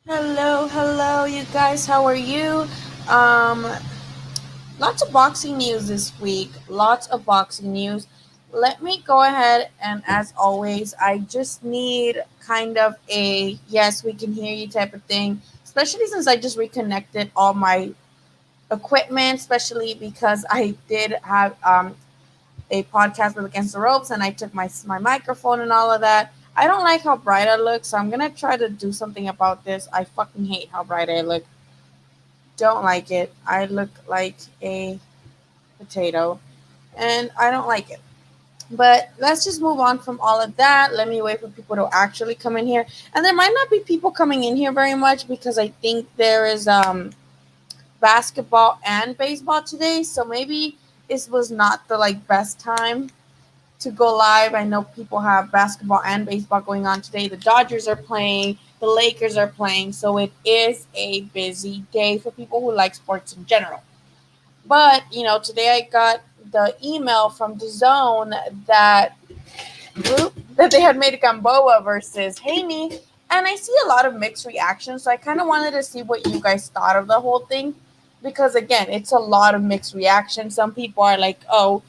Hello, you guys. How are you? Um, Lots of boxing news this week. Lots of boxing news. Let me go ahead and, as always, I just need kind of a yes, we can hear you type of thing. Especially since I just reconnected all my equipment, especially because I did have a podcast with Against the Ropes, and I took my microphone and all of that. I don't like how bright I look, so I'm gonna try to do something about this. I fucking hate how bright I look. Don't like it. I look like a potato, and I don't like it. But let's just move on from all of that. Let me wait for people to actually come in here, and there might not be people coming in here very much because I think there is basketball and baseball today, so maybe this was not the like best time to go live. I know people have basketball and baseball going on today. The Dodgers are playing, the Lakers are playing, so it is a busy day for people who like sports in general. But today I got the email from DAZN that group that they had made Gamboa versus Haney, and I see a lot of mixed reactions. So I kind of wanted to see what you guys thought of the whole thing, because again, it's a lot of mixed reactions. Some people are like, "Oh,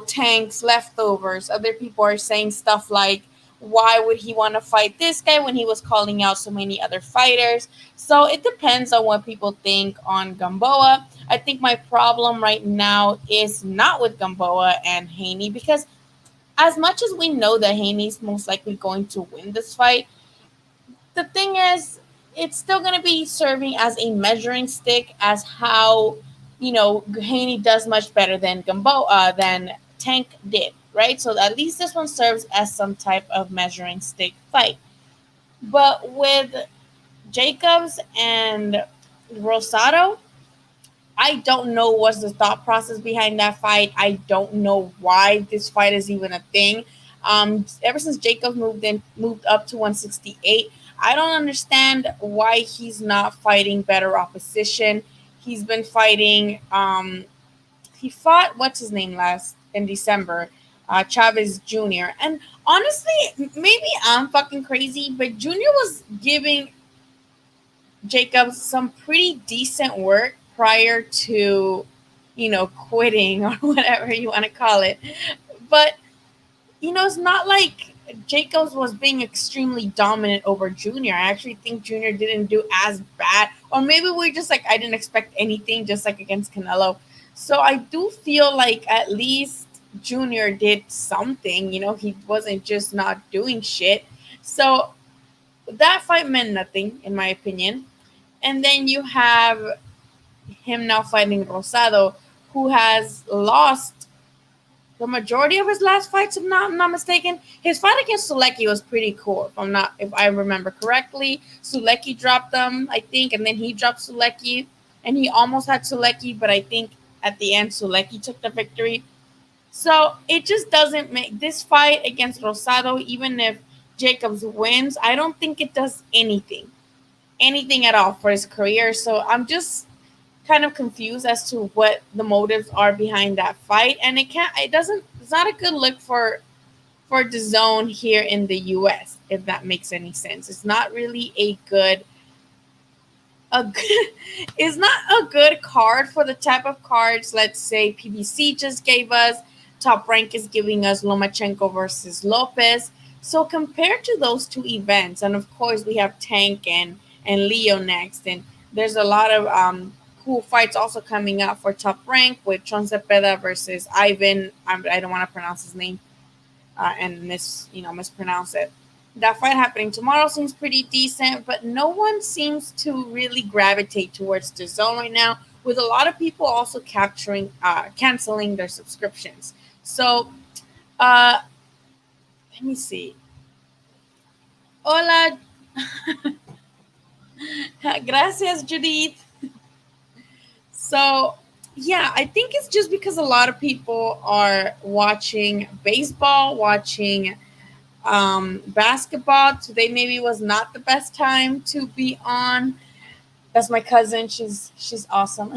tanks leftovers." Other people are saying stuff like, "Why would he want to fight this guy when he was calling out so many other fighters?" So it depends on what people think on Gamboa. I think my problem right now is not with Gamboa and Haney, because as much as we know that Haney's most likely going to win this fight, the thing is, it's still going to be serving as a measuring stick as how, Haney does much better than than Tank did, right? So at least this one serves as some type of measuring stick fight. But with Jacobs and Rosado, I don't know what's the thought process behind that fight. I don't know why this fight is even a thing. Ever since Jacob moved up to 168, I don't understand why he's not fighting better opposition. He's been fighting. He fought what's his name last in December, Chavez Jr. And honestly, maybe I'm fucking crazy, but Jr. was giving Jacobs some pretty decent work prior to, quitting or whatever you want to call it. But, it's not like Jacobs was being extremely dominant over Junior. I actually think Junior didn't do as bad. Or maybe we're just like, I didn't expect anything, just like against Canelo. So I do feel like at least Junior did something. He wasn't just not doing shit. So that fight meant nothing, in my opinion. And then you have him now fighting Rosado, who has lost the majority of his last fights, if I'm not mistaken. His fight against Sulecki was pretty cool, if I remember correctly. Sulecki dropped them, I think, and then he dropped Sulecki, and he almost had Sulecki, but I think at the end Sulecki took the victory. So it just doesn't make this fight against Rosado, even if Jacobs wins, I don't think it does anything at all for his career. So I'm just kind of confused as to what the motives are behind that fight, and it's not a good look for the zone here in the US, if that makes any sense. It's not really a good it's not a good card for the type of cards, let's say, PBC just gave us. Top Rank is giving us Lomachenko versus Lopez. So compared to those two events, and of course we have Tank and Leo next, and there's a lot of cool fights also coming up for Top Rank with Chon Cepeda versus Ivan. I don't want to pronounce his name and mispronounce it. That fight happening tomorrow seems pretty decent, but no one seems to really gravitate towards the zone right now, with a lot of people also canceling their subscriptions. So uh, let me see. Hola, gracias, Judith. So yeah, I think it's just because a lot of people are watching baseball, watching basketball. Today maybe was not the best time to be on. That's my cousin. She's awesome.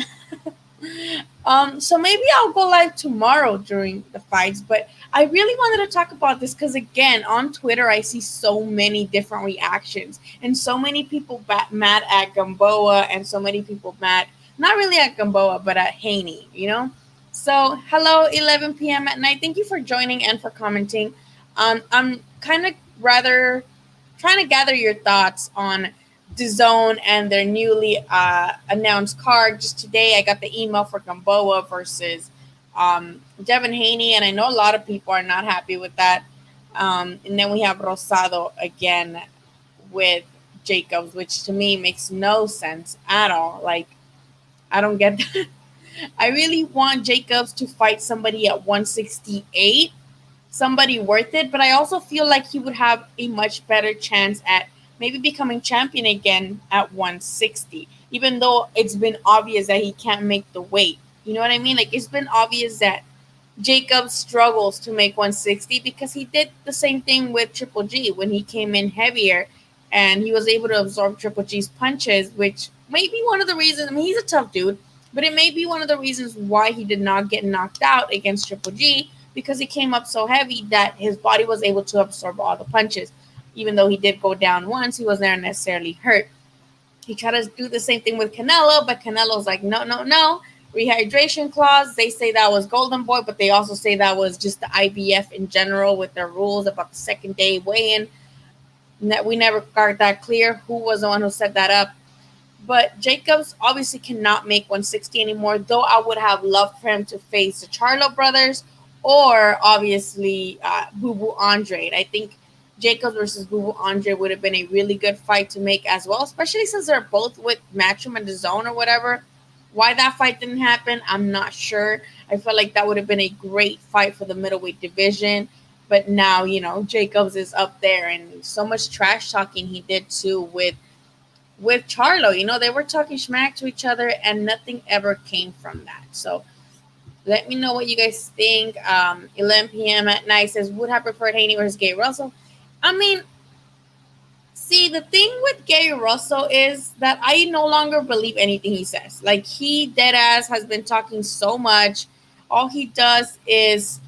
So maybe I'll go live tomorrow during the fights, but I really wanted to talk about this because again, on Twitter, I see so many different reactions and so many people mad at Gamboa and so many people mad, not really at Gamboa, but at Haney, you know? So hello, 11 p.m. at night. Thank you for joining and for commenting. I'm kind of rather trying to gather your thoughts on the zone and their newly announced card. Just today, I got the email for Gamboa versus Devin Haney, and I know a lot of people are not happy with that. And then we have Rosado again with Jacobs, which to me makes no sense at all. Like, I don't get that. I really want Jacobs to fight somebody at 168, somebody worth it, but I also feel like he would have a much better chance at maybe becoming champion again at 160, even though it's been obvious that he can't make the weight. You know what I mean? Like, it's been obvious that Jacob struggles to make 160 because he did the same thing with Triple G when he came in heavier and he was able to absorb Triple G's punches, which may be one of the reasons. I mean, he's a tough dude, but it may be one of the reasons why he did not get knocked out against Triple G because he came up so heavy that his body was able to absorb all the punches. Even though he did go down once, he wasn't necessarily hurt. He tried to do the same thing with Canelo, but Canelo's like, no, no, no. Rehydration clause. They say that was Golden Boy, but they also say that was just the IBF in general with their rules about the second day weigh-in. We never got that clear who was the one who set that up. But Jacobs obviously cannot make 160 anymore, though I would have loved for him to face the Charlo brothers or obviously Boo Boo Andre. I think Jacobs versus Boo Boo Andre would have been a really good fight to make as well, especially since they're both with Matchroom and the Zone or whatever. Why that fight didn't happen, I'm not sure. I felt like that would have been a great fight for the middleweight division. But now, Jacobs is up there and so much trash talking he did too with Charlo. They were talking smack to each other and nothing ever came from that. So let me know what you guys think. 11 p.m. at night says, would have preferred Haney versus Gary Russell. I mean, see, the thing with Gary Russell is that I no longer believe anything he says. Like, he dead ass has been talking so much. All he does is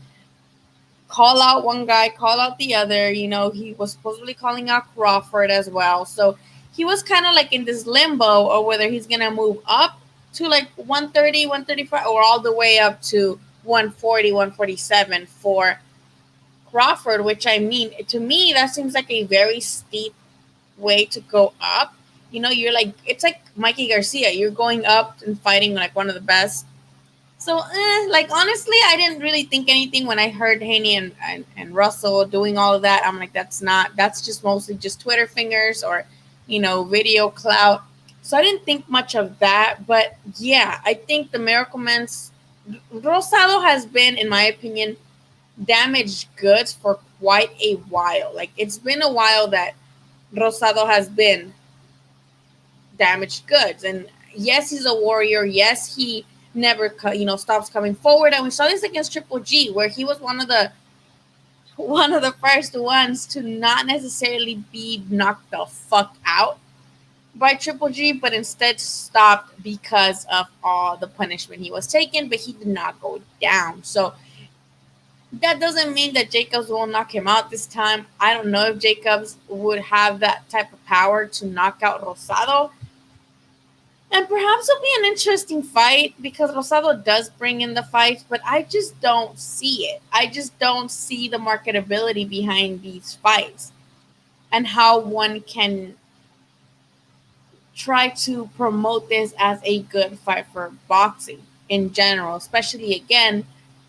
call out one guy, call out the other. He was supposedly calling out Crawford as well. So he was kind of like in this limbo or whether he's going to move up to like 130, 135, or all the way up to 140, 147 for Crawford, which I mean, to me, that seems like a very steep way to go up. You're like, it's like Mikey Garcia. You're going up and fighting like one of the best. So, like, honestly, I didn't really think anything when I heard Haney and Russell doing all of that. I'm like, that's just mostly just Twitter fingers or, video clout. So I didn't think much of that. But yeah, I think the Miracle Man's Rosado has been, in my opinion, damaged goods for quite a while. Like, it's been a while that Rosado has been damaged goods. And yes, he's a warrior. Yes, he never stops coming forward. And we saw this against Triple G, where he was one of the first ones to not necessarily be knocked the fuck out by Triple G, but instead stopped because of all the punishment he was taking, but he did not go down. So that doesn't mean that Jacobs won't knock him out this time. I don't know if Jacobs would have that type of power to knock out Rosado. And perhaps it'll be an interesting fight because Rosado does bring in the fights, but I just don't see it. I just don't see the marketability behind these fights and how one can try to promote this as a good fight for boxing in general, especially, again,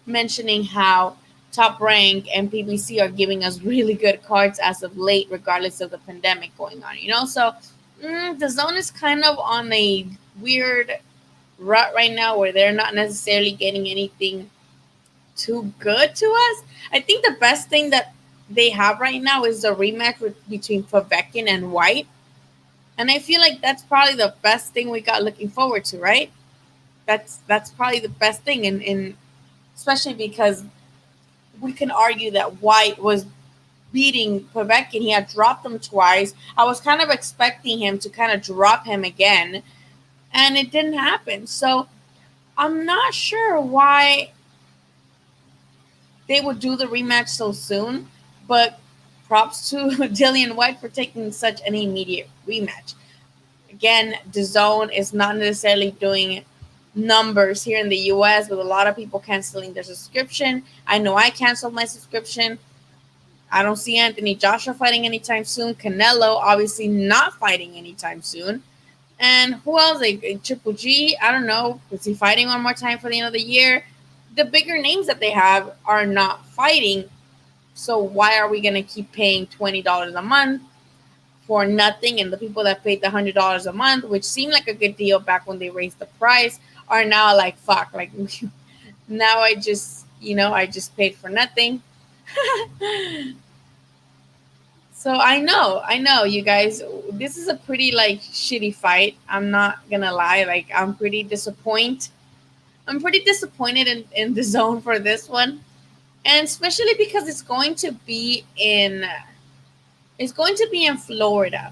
mentioning how Top Rank and PBC are giving us really good cards as of late, regardless of the pandemic going on. So the Zone is kind of on a weird rut right now where they're not necessarily getting anything too good to us. I think the best thing that they have right now is the rematch between Povetkin and White. And I feel like that's probably the best thing we got looking forward to, right? That's probably the best thing, and especially because we can argue that White was beating Povetkin. He had dropped him twice. I was kind of expecting him to kind of drop him again, and it didn't happen. So I'm not sure why they would do the rematch so soon, but props to Dillian White for taking such an immediate rematch. Again, the zone is not necessarily doing numbers here in the US with a lot of people canceling their subscription. I know I canceled my subscription. I don't see Anthony Joshua fighting anytime soon. Canelo obviously not fighting anytime soon. And who else? Like Triple G, I don't know. Is he fighting one more time for the end of the year? The bigger names that they have are not fighting. So why are we gonna keep paying $20 a month for nothing? And the people that paid the $100 a month, which seemed like a good deal back when they raised the price, are now like fuck. Like now I just paid for nothing. So I know, you guys. This is a pretty like shitty fight. I'm not gonna lie. Like I'm pretty disappointed in the zone for this one, and especially because it's going to be in Florida.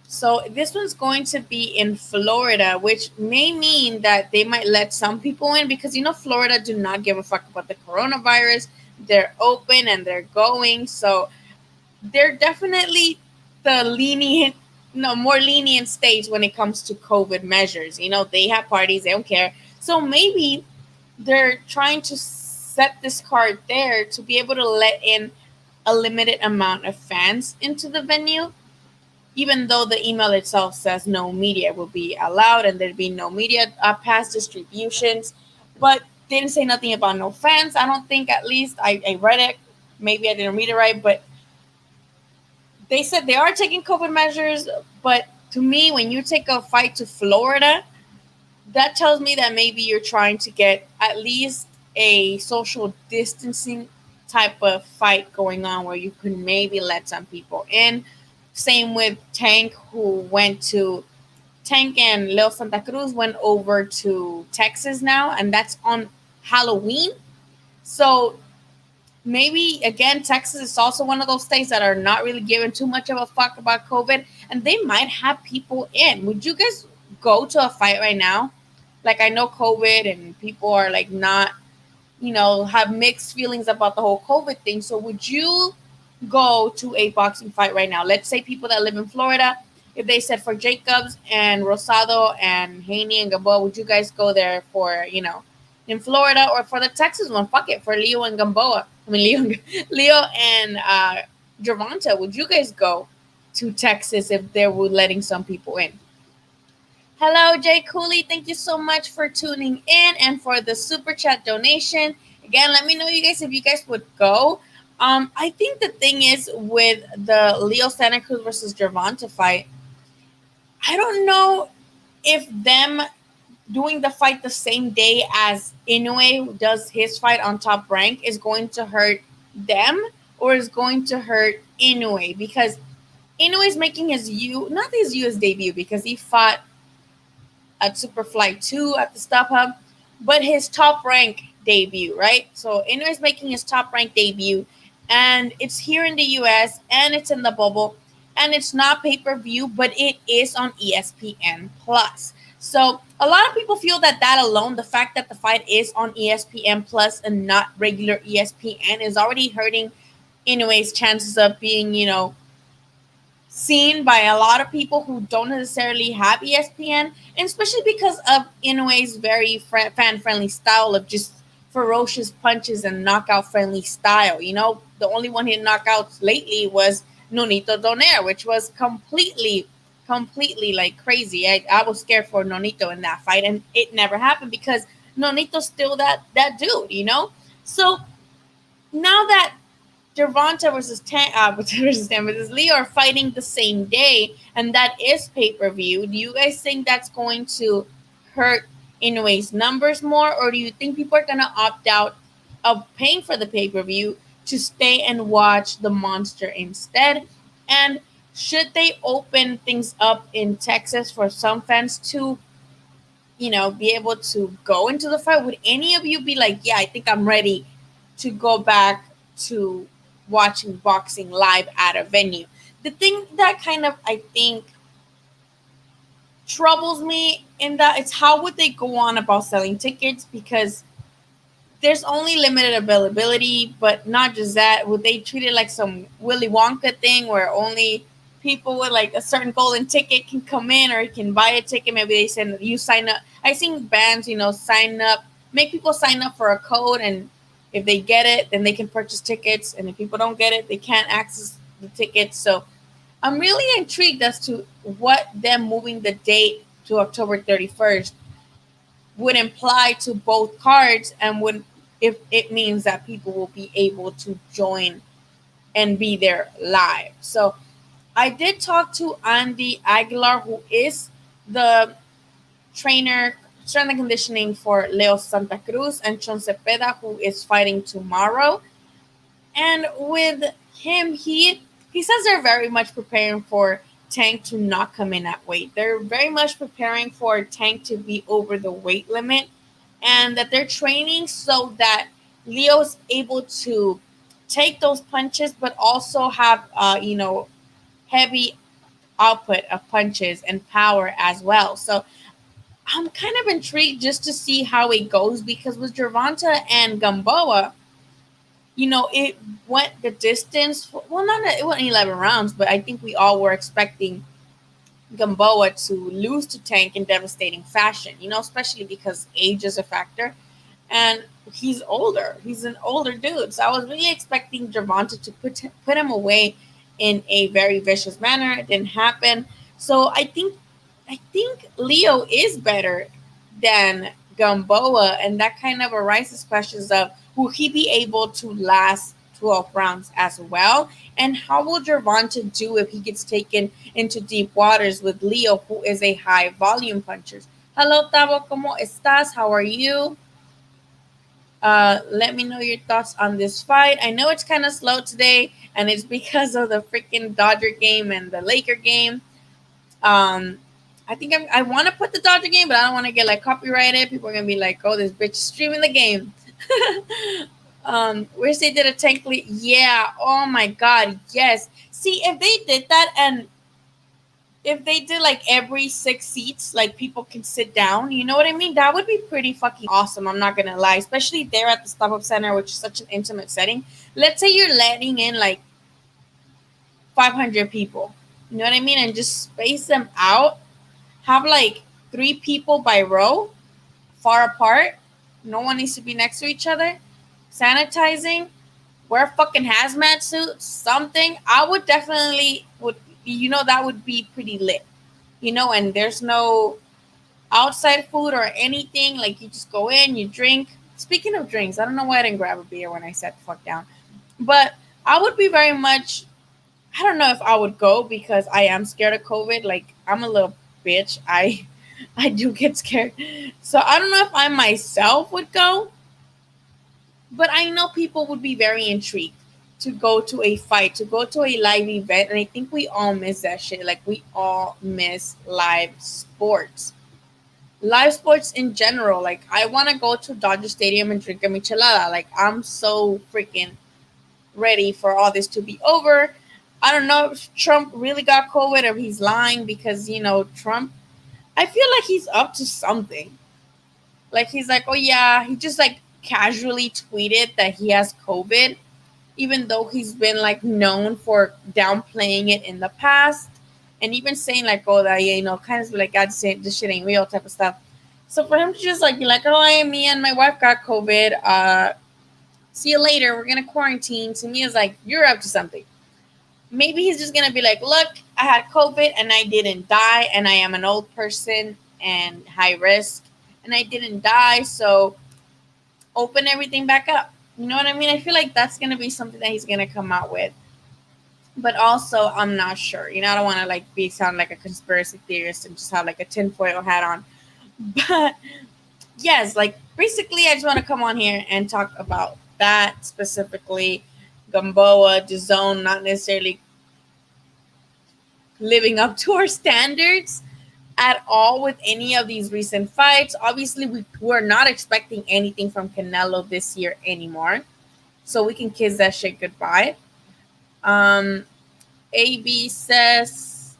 So this one's going to be in Florida, which may mean that they might let some people in because Florida do not give a fuck about the coronavirus. They're open and they're going. So they're definitely the lenient, no, more lenient states when it comes to COVID measures. They have parties, they don't care. So maybe they're trying to set this card there to be able to let in a limited amount of fans into the venue, even though the email itself says no media will be allowed and there'd be no media pass distributions. But they didn't say nothing about no fans. I don't think, at least I read it. Maybe I didn't read it right, but they said they are taking COVID measures. But to me, when you take a fight to Florida, that tells me that maybe you're trying to get at least a social distancing type of fight going on where you could maybe let some people in. Same with Tank and Leo Santa Cruz went over to Texas now, and that's on Halloween. So maybe again, Texas is also one of those states that are not really giving too much of a fuck about COVID, and they might have people in. Would you guys go to a fight right now? Like, I know COVID and people are like not, have mixed feelings about the whole COVID thing. So would you go to a boxing fight right now? Let's say people that live in Florida, if they said for Jacobs and Rosado and Haney and Gamboa, would you guys go there for, in Florida, or for the Texas one? Fuck it, for Leo and Gamboa. I mean, Leo and Gervonta, would you guys go to Texas if they were letting some people in? Hello, Jay Cooley. Thank you so much for tuning in and for the super chat donation. Again, let me know, you guys, if you guys would go. I think the thing is with the Leo Santa Cruz versus Gervonta fight, I don't know if them doing the fight the same day as Inoue does his fight on Top Rank is going to hurt them or is going to hurt Inoue, because Inoue is making not his US debut because he fought at Superfly 2 at the Stop Hub, but his Top Rank debut, right? So Inoue is making his Top Rank debut, and it's here in the US, and it's in the bubble, and it's not pay-per-view, but it is on ESPN Plus. So a lot of people feel that alone, the fact that the fight is on ESPN Plus and not regular ESPN, is already hurting Inoue's chances of being, seen by a lot of people who don't necessarily have ESPN, and especially because of Inoue's very fan-friendly style of just ferocious punches and knockout-friendly style. The only one he knocked out lately was Nonito Donaire, which was completely like crazy. I was scared for Nonito in that fight, and it never happened because Nonito's still that dude. So now that Gervonta versus Leo are fighting the same day, and that is pay-per-view, do you guys think that's going to hurt Inoue's numbers more, or do you think people are going to opt out of paying for the pay-per-view to stay and watch the monster instead? And should they open things up in Texas for some fans to, be able to go into the fight? Would any of you be like, yeah, I think I'm ready to go back to watching boxing live at a venue? The thing that kind of, I think, troubles me in that it's how would they go on about selling tickets, because there's only limited availability. But not just that, would they treat it like some Willy Wonka thing where only people with like a certain golden ticket can come in or can buy a ticket? Maybe they send you sign up. I seen bands, sign up, make people sign up for a code, and if they get it, then they can purchase tickets, and if people don't get it, they can't access the tickets. So I'm really intrigued as to what them moving the date to October 31st would imply to both cards, and would, if it means that people will be able to join and be there live. So I did talk to Andy Aguilar, who is the trainer, strength and conditioning for Leo Santa Cruz, and Chon Cepeda, who is fighting tomorrow. And with him, he says they're very much preparing for Tank to not come in at weight. They're very much preparing for Tank to be over the weight limit, and that they're training so that Leo's able to take those punches, but also have heavy output of punches and power as well. So I'm kind of intrigued just to see how it goes, because with Gervonta and Gamboa, it went the distance. Well, not it went 11 rounds, but I think we all were expecting Gamboa to lose to Tank in devastating fashion. Especially because age is a factor, and he's older. He's an older dude, so I was really expecting Gervonta to put him away in a very vicious manner. It didn't happen. So I think Leo is better than Gamboa, and that kind of arises questions of will he be able to last 12 rounds as well, and how will Gervonta do if he gets taken into deep waters with Leo, who is a high volume puncher. Hello, Tavo, ¿cómo estás? How are you? Let me know your thoughts on this fight. I know it's kind of slow today, and it's because of the freaking Dodger game and the Laker game. I think I want to put the Dodger game, but I don't want to get like copyrighted. People are gonna be like, "Oh, this bitch is streaming the game." Wish they did a tank lead. Yeah. Oh my god. Yes. See, if they did that, and if they did like every 6 seats, like people can sit down, you know what I mean? That would be pretty fucking awesome. I'm not gonna lie, especially there at the Stop Up Center, which is such an intimate setting. Let's say you're letting in like 500 people. You know what I mean? And just space them out. Have like 3 people by row, far apart. No one needs to be next to each other. Sanitizing. Wear fucking hazmat suits. Something. I would definitely would. That would be pretty lit. And there's no outside food or anything. Like you just go in, you drink. Speaking of drinks, I don't know why I didn't grab a beer when I sat the fuck down. But I would be very much. I don't know if I would go because I am scared of COVID. Like I'm a little bitch. I do get scared. So I don't know if I myself would go, but I know people would be very intrigued to go to a fight, to go to a live event, and I think we all miss that shit. Like we all miss live sports. Live sports in general. Like I want to go to Dodger Stadium and drink a michelada. Like I'm so freaking ready for all this to be over. I don't know if Trump really got COVID or he's lying, because Trump, I feel like he's up to something. Like he's like, oh yeah, he just like casually tweeted that he has COVID, even though he's been like known for downplaying it in the past, and even saying like, oh, that kind of like, God, saying this shit ain't real type of stuff. So for him to just like be like, oh, me and my wife got COVID. See you later. We're gonna quarantine. To me, is like you're up to something. Maybe he's just gonna be like, look, I had COVID and I didn't die, and I am an old person and high risk, and I didn't die, so open everything back up. You know what I mean? I feel like that's gonna be something that he's gonna come out with. But also, I'm not sure. I don't want to like sound like a conspiracy theorist and just have like a tinfoil hat on. But yes, like basically, I just want to come on here and talk about that specifically. Gamboa, DAZN, not necessarily living up to our standards at all with any of these recent fights. Obviously, we're not expecting anything from Canelo this year anymore, so we can kiss that shit goodbye. AB says,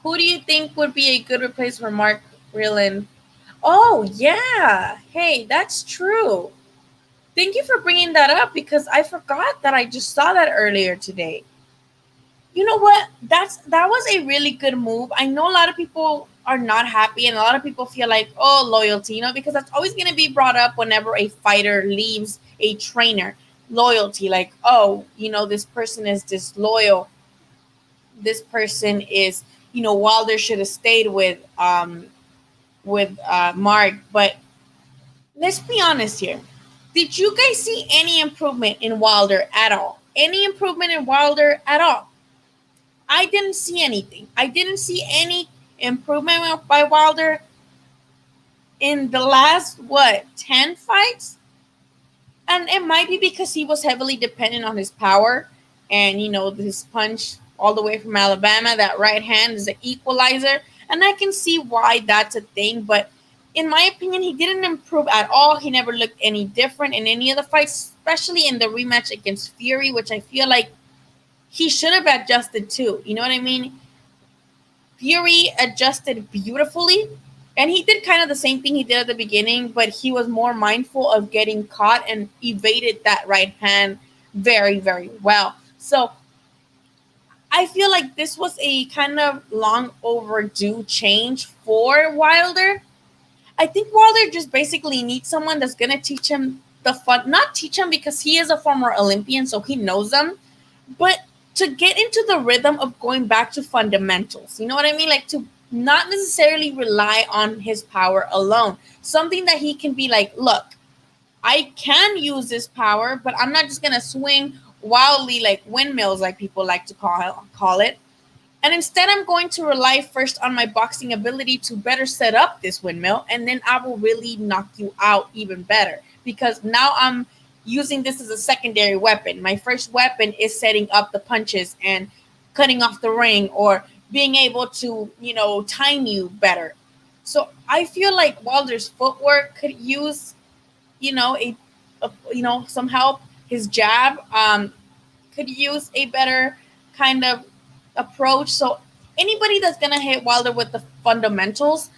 Who do you think would be a good replacement for Mark Breland? Oh, yeah. Hey, that's true. Thank you for bringing that up because I forgot that I just saw that earlier today. You know what? That was a really good move. I know a lot of people are not happy and a lot of people feel like, oh, loyalty, because that's always going to be brought up whenever a fighter leaves a trainer. Loyalty, like, oh, this person is disloyal. This person is, Wilder should have stayed with Mark. But let's be honest here. Did you guys see any improvement in Wilder at all? Any improvement in Wilder at all? I didn't see anything. I didn't see any improvement by Wilder in the last 10 fights? And it might be because he was heavily dependent on his power and his punch all the way from Alabama. That right hand is an equalizer, and I can see why that's a thing. But in my opinion, he didn't improve at all. He never looked any different in any of the fights, especially in the rematch against Fury, which I feel like he should have adjusted too. You know what I mean? Fury adjusted beautifully, and he did kind of the same thing he did at the beginning, but he was more mindful of getting caught and evaded that right hand very, very well. So I feel like this was a kind of long overdue change for Wilder. I think Wilder just basically needs someone that's going to teach him the fun, not teach him because he is a former Olympian, so he knows them, but to get into the rhythm of going back to fundamentals. You know what I mean? Like to not necessarily rely on his power alone. Something that he can be like, look, I can use this power, but I'm not just going to swing wildly like windmills, like people like to call it. And instead, I'm going to rely first on my boxing ability to better set up this windmill, and then I will really knock you out even better because now I'm using this as a secondary weapon. My first weapon is setting up the punches and cutting off the ring or being able to, time you better. So I feel like Wilder's footwork could use, some help. His jab could use a better kind of approach. So anybody that's gonna hit Wilder with the fundamentals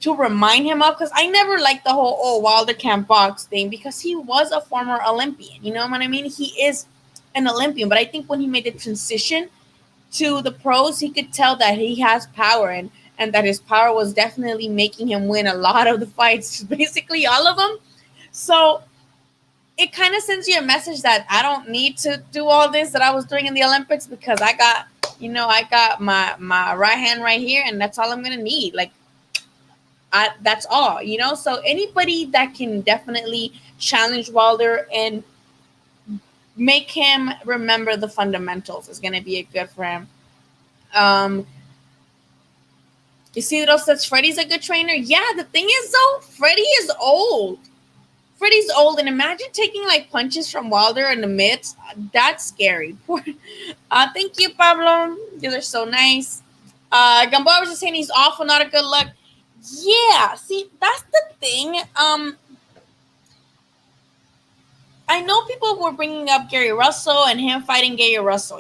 to remind him of, because I never liked the whole Wilder can't box thing because he was a former Olympian. You know what I mean? He is an Olympian, but I think when he made the transition to the pros, he could tell that he has power and that his power was definitely making him win a lot of the fights, basically all of them. So it kind of sends you a message that I don't need to do all this that I was doing in the Olympics because I got my right hand right here, and that's all I'm gonna need. Like, that's all. So anybody that can definitely challenge Wilder and make him remember the fundamentals is gonna be a good for him. Isidro says Freddie's a good trainer. Yeah, the thing is though, Freddie is old. Freddie's old, and imagine taking like punches from Wilder in the mitts. That's scary. Thank you, Pablo. You are so nice. Gamboa was just saying he's awful, not a good look. Yeah, see, that's the thing. I know people were bringing up Gary Russell and him fighting Gary Russell.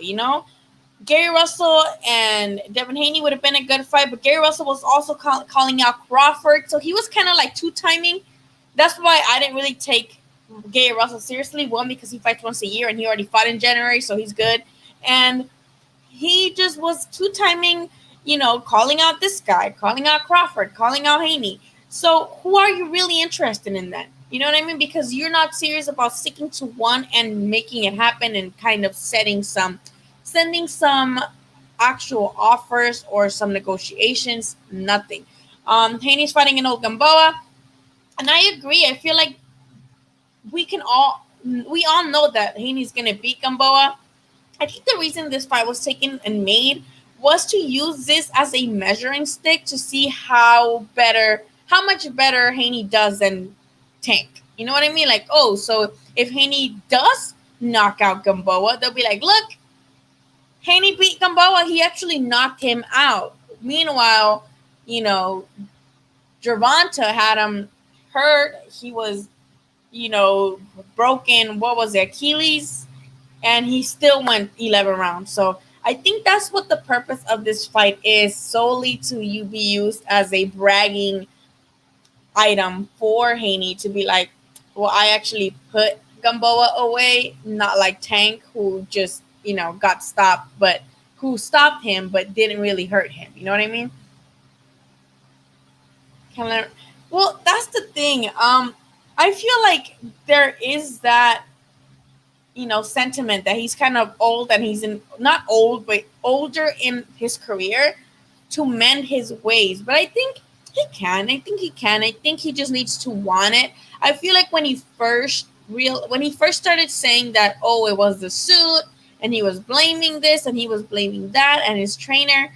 Gary Russell and Devin Haney would have been a good fight, but Gary Russell was also calling out Crawford, so he was kind of like two-timing. That's why I didn't really take Gary Russell seriously. One, because he fights once a year and he already fought in January, so he's good. And he just was two-timing, calling out this guy, calling out Crawford, calling out Haney. So who are you really interested in then? You know what I mean? Because you're not serious about sticking to one and making it happen and kind of sending some actual offers or some negotiations. Nothing. Haney's fighting an old Gamboa. And I agree. I feel like we all know that Haney's gonna beat Gamboa. I think the reason this fight was taken and made was to use this as a measuring stick to see how much better Haney does than Tank. You know what I mean? Like, so if Haney does knock out Gamboa, they'll be like, look, Haney beat Gamboa. He actually knocked him out. Meanwhile, Gervonta had him hurt. He was, broken. What was it, Achilles? And he still went 11 rounds. So I think that's what the purpose of this fight is, solely to you be used as a bragging item for Haney to be like, well, I actually put Gamboa away, not like Tank, who just, got stopped, but who stopped him but didn't really hurt him. You know what I mean? Kind of. Well, that's the thing. I feel like there is that, sentiment that he's kind of old and he's in not old but older in his career to mend his ways. But I think he can. I think he can. I think he just needs to want it. I feel like when he first started saying that, oh, it was the suit, and he was blaming this and he was blaming that and his trainer,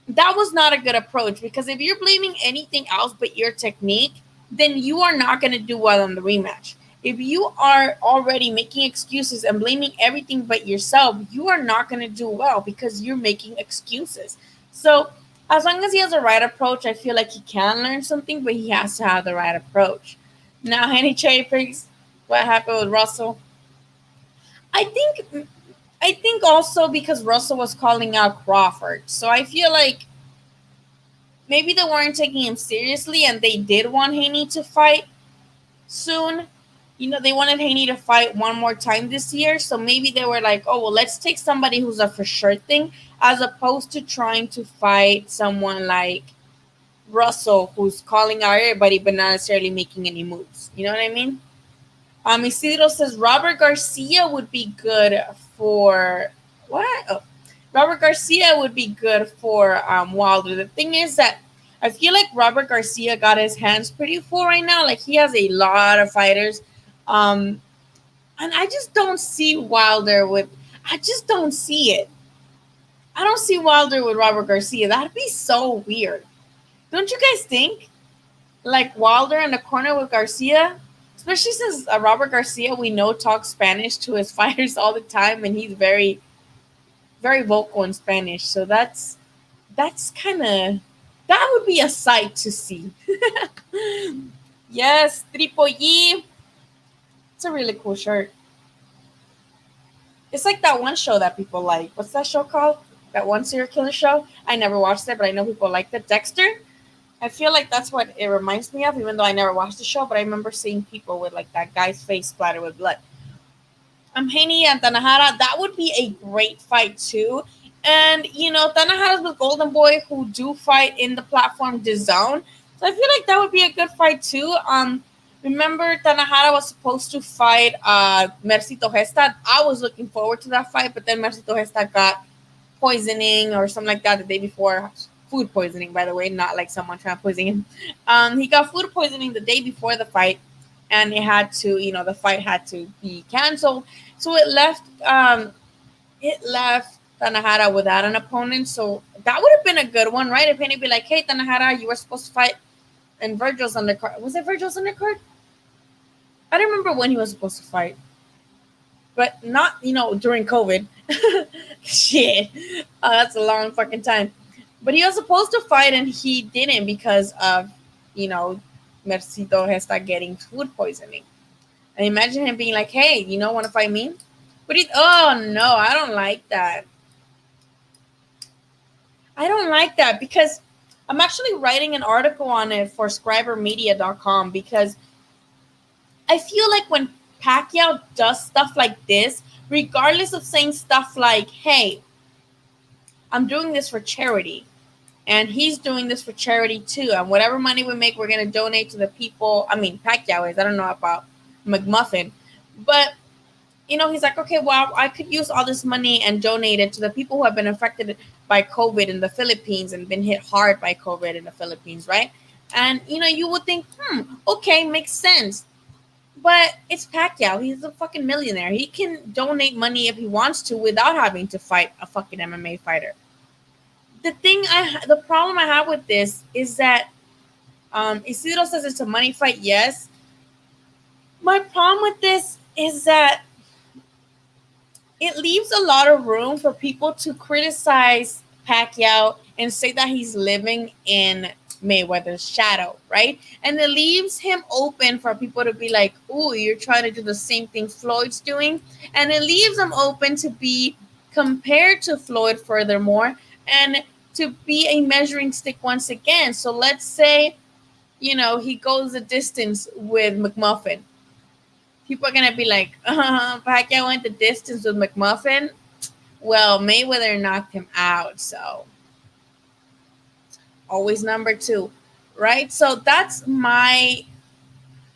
that was not a good approach, because if you're blaming anything else but your technique, then you are not going to do well in the rematch. If you are already making excuses and blaming everything but yourself, you are not going to do well because you're making excuses. So, as long as he has the right approach, I feel like he can learn something, but he has to have the right approach. Now, Haney cherry picks what happened with Russell. I think I think also because Russell was calling out Crawford. So I feel like maybe they weren't taking him seriously and they did want Haney to fight soon. They wanted Haney to fight one more time this year. So maybe they were like, oh, well, let's take somebody who's a for sure thing, as opposed to trying to fight someone like Russell, who's calling out everybody but not necessarily making any moves. You know what I mean? Isidro says Robert Garcia would be good for what? Oh, Robert Garcia would be good for Wilder. The thing is that I feel like Robert Garcia got his hands pretty full right now. Like, he has a lot of fighters, and I just don't see Wilder with. I just don't see it. I don't see Wilder with Robert Garcia. That'd be so weird. Don't you guys think? Like Wilder in the corner with Garcia, especially since Robert Garcia, we know, talks Spanish to his fighters all the time, and he's very, very vocal in Spanish. So that's kind of, that would be a sight to see. Yes, Tripolli. It's a really cool shirt. It's like that one show that people like. What's that show called? That one serial killer show? I never watched it, but I know people like it. Dexter? I feel like that's what it reminds me of, even though I never watched the show, but I remember seeing people with like that guy's face splattered with blood. Haney and Tanahara, that would be a great fight too. And Tanahara's with Golden Boy, who do fight in the platform DAZN. So I feel like that would be a good fight too. Remember Tanahara was supposed to fight Mercito Gesta. I was looking forward to that fight, but then Mercito Gesta got poisoning or something like that the day before. Food poisoning, by the way, not like someone trying to poison him. He got food poisoning the day before the fight, and it had to, the fight had to be canceled. So it left Tanahara without an opponent. So that would have been a good one, right? If anybody be like, hey, Tanahara, you were supposed to fight in Vergil's undercard. Was it Vergil's undercard? I don't remember when he was supposed to fight, but not, during COVID. Shit. That's a long fucking time. But he was supposed to fight and he didn't because of, Mercito Gesta getting food poisoning. And imagine him being like, hey, want to fight me? But oh no, I don't like that. I don't like that because I'm actually writing an article on it for scribermedia.com, because I feel like when Pacquiao does stuff like this, regardless of saying stuff like, hey, I'm doing this for charity, and he's doing this for charity too, and whatever money we make, we're going to donate to the people. I mean, Pacquiao is. I don't know about McMuffin. But, he's like, okay, well, I could use all this money and donate it to the people who have been affected by COVID in the Philippines and been hit hard by COVID in the Philippines, right? And, you would think, okay, makes sense. But it's Pacquiao. He's a fucking millionaire. He can donate money if he wants to without having to fight a fucking MMA fighter. The problem I have with this is that Isidro says it's a money fight. Yes. My problem with this is that it leaves a lot of room for people to criticize Pacquiao and say that he's living in Mayweather's shadow, right? And it leaves him open for people to be like, ooh, you're trying to do the same thing Floyd's doing. And it leaves him open to be compared to Floyd furthermore, and to be a measuring stick once again. So let's say, he goes the distance with McMuffin. People are going to be like, Pacquiao went the distance with McMuffin. Well, Mayweather knocked him out, so always number two, right? So that's my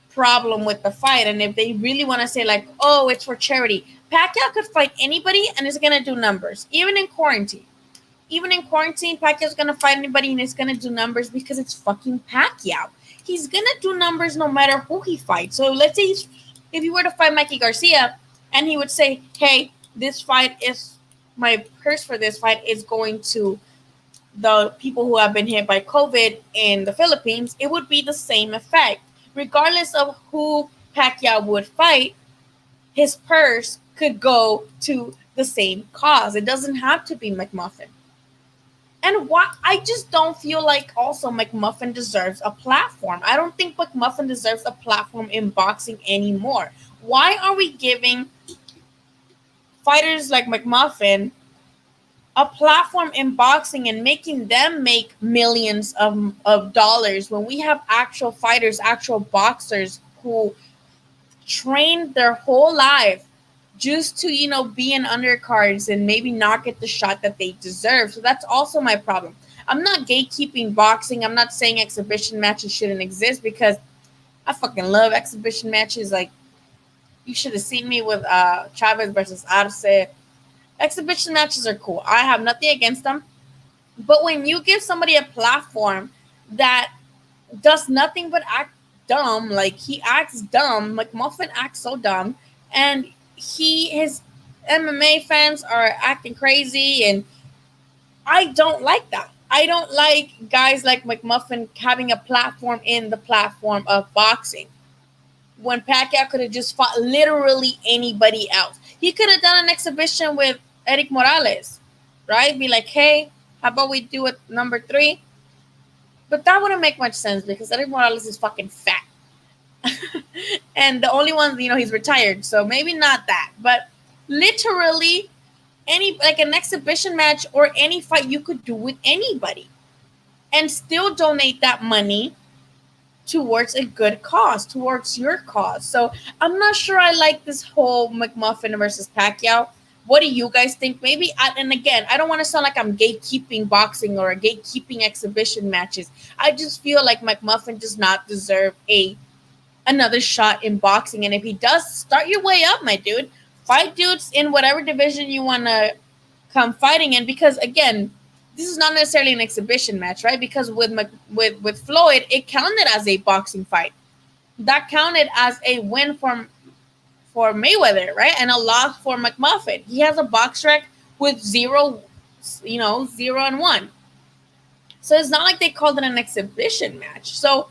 problem with the fight. And if they really want to say like, oh, it's for charity, Pacquiao could fight anybody and it's gonna do numbers, even in quarantine. Even in quarantine, Pacquiao's gonna fight anybody and it's gonna do numbers because it's fucking Pacquiao. He's gonna do numbers no matter who he fights. So let's say if he were to fight Mikey Garcia and he would say, hey, this fight is my purse for this fight is going to the people who have been hit by COVID in the Philippines, it would be the same effect. Regardless of who Pacquiao would fight, his purse could go to the same cause. It doesn't have to be McMuffin. And I just don't feel like also McMuffin deserves a platform. I don't think McMuffin deserves a platform in boxing anymore. Why are we giving fighters like McMuffin a platform in boxing and making them make millions of dollars when we have actual fighters, actual boxers who trained their whole life just to, be in undercards and maybe not get the shot that they deserve. So that's also my problem. I'm not gatekeeping boxing. I'm not saying exhibition matches shouldn't exist because I fucking love exhibition matches. Like, you should have seen me with Chavez versus Arce. Exhibition matches are cool. I have nothing against them. But when you give somebody a platform that does nothing but act dumb, like he acts dumb, McMuffin acts so dumb, and his MMA fans are acting crazy, and I don't like that. I don't like guys like McMuffin having a platform in the platform of boxing. When Pacquiao could have just fought literally anybody else. He could have done an exhibition with Eric Morales, right? Be like, hey, how about we do it number 3? But that wouldn't make much sense because Eric Morales is fucking fat. And the only one, he's retired. So maybe not that. But literally an exhibition match or any fight you could do with anybody and still donate that money towards a good cause, towards your cause. So I'm not sure I like this whole McMuffin versus Pacquiao. What do you guys think? Maybe, and again, I don't want to sound like I'm gatekeeping boxing or gatekeeping exhibition matches. I just feel like McMuffin does not deserve another shot in boxing. And if he does, start your way up, my dude. Fight dudes in whatever division you want to come fighting in. Because, again, this is not necessarily an exhibition match, right? Because with Floyd, it counted as a boxing fight. That counted as a win for Mayweather, right? And a loss for McMuffin. He has a box rec with 0-1. So it's not like they called it an exhibition match. So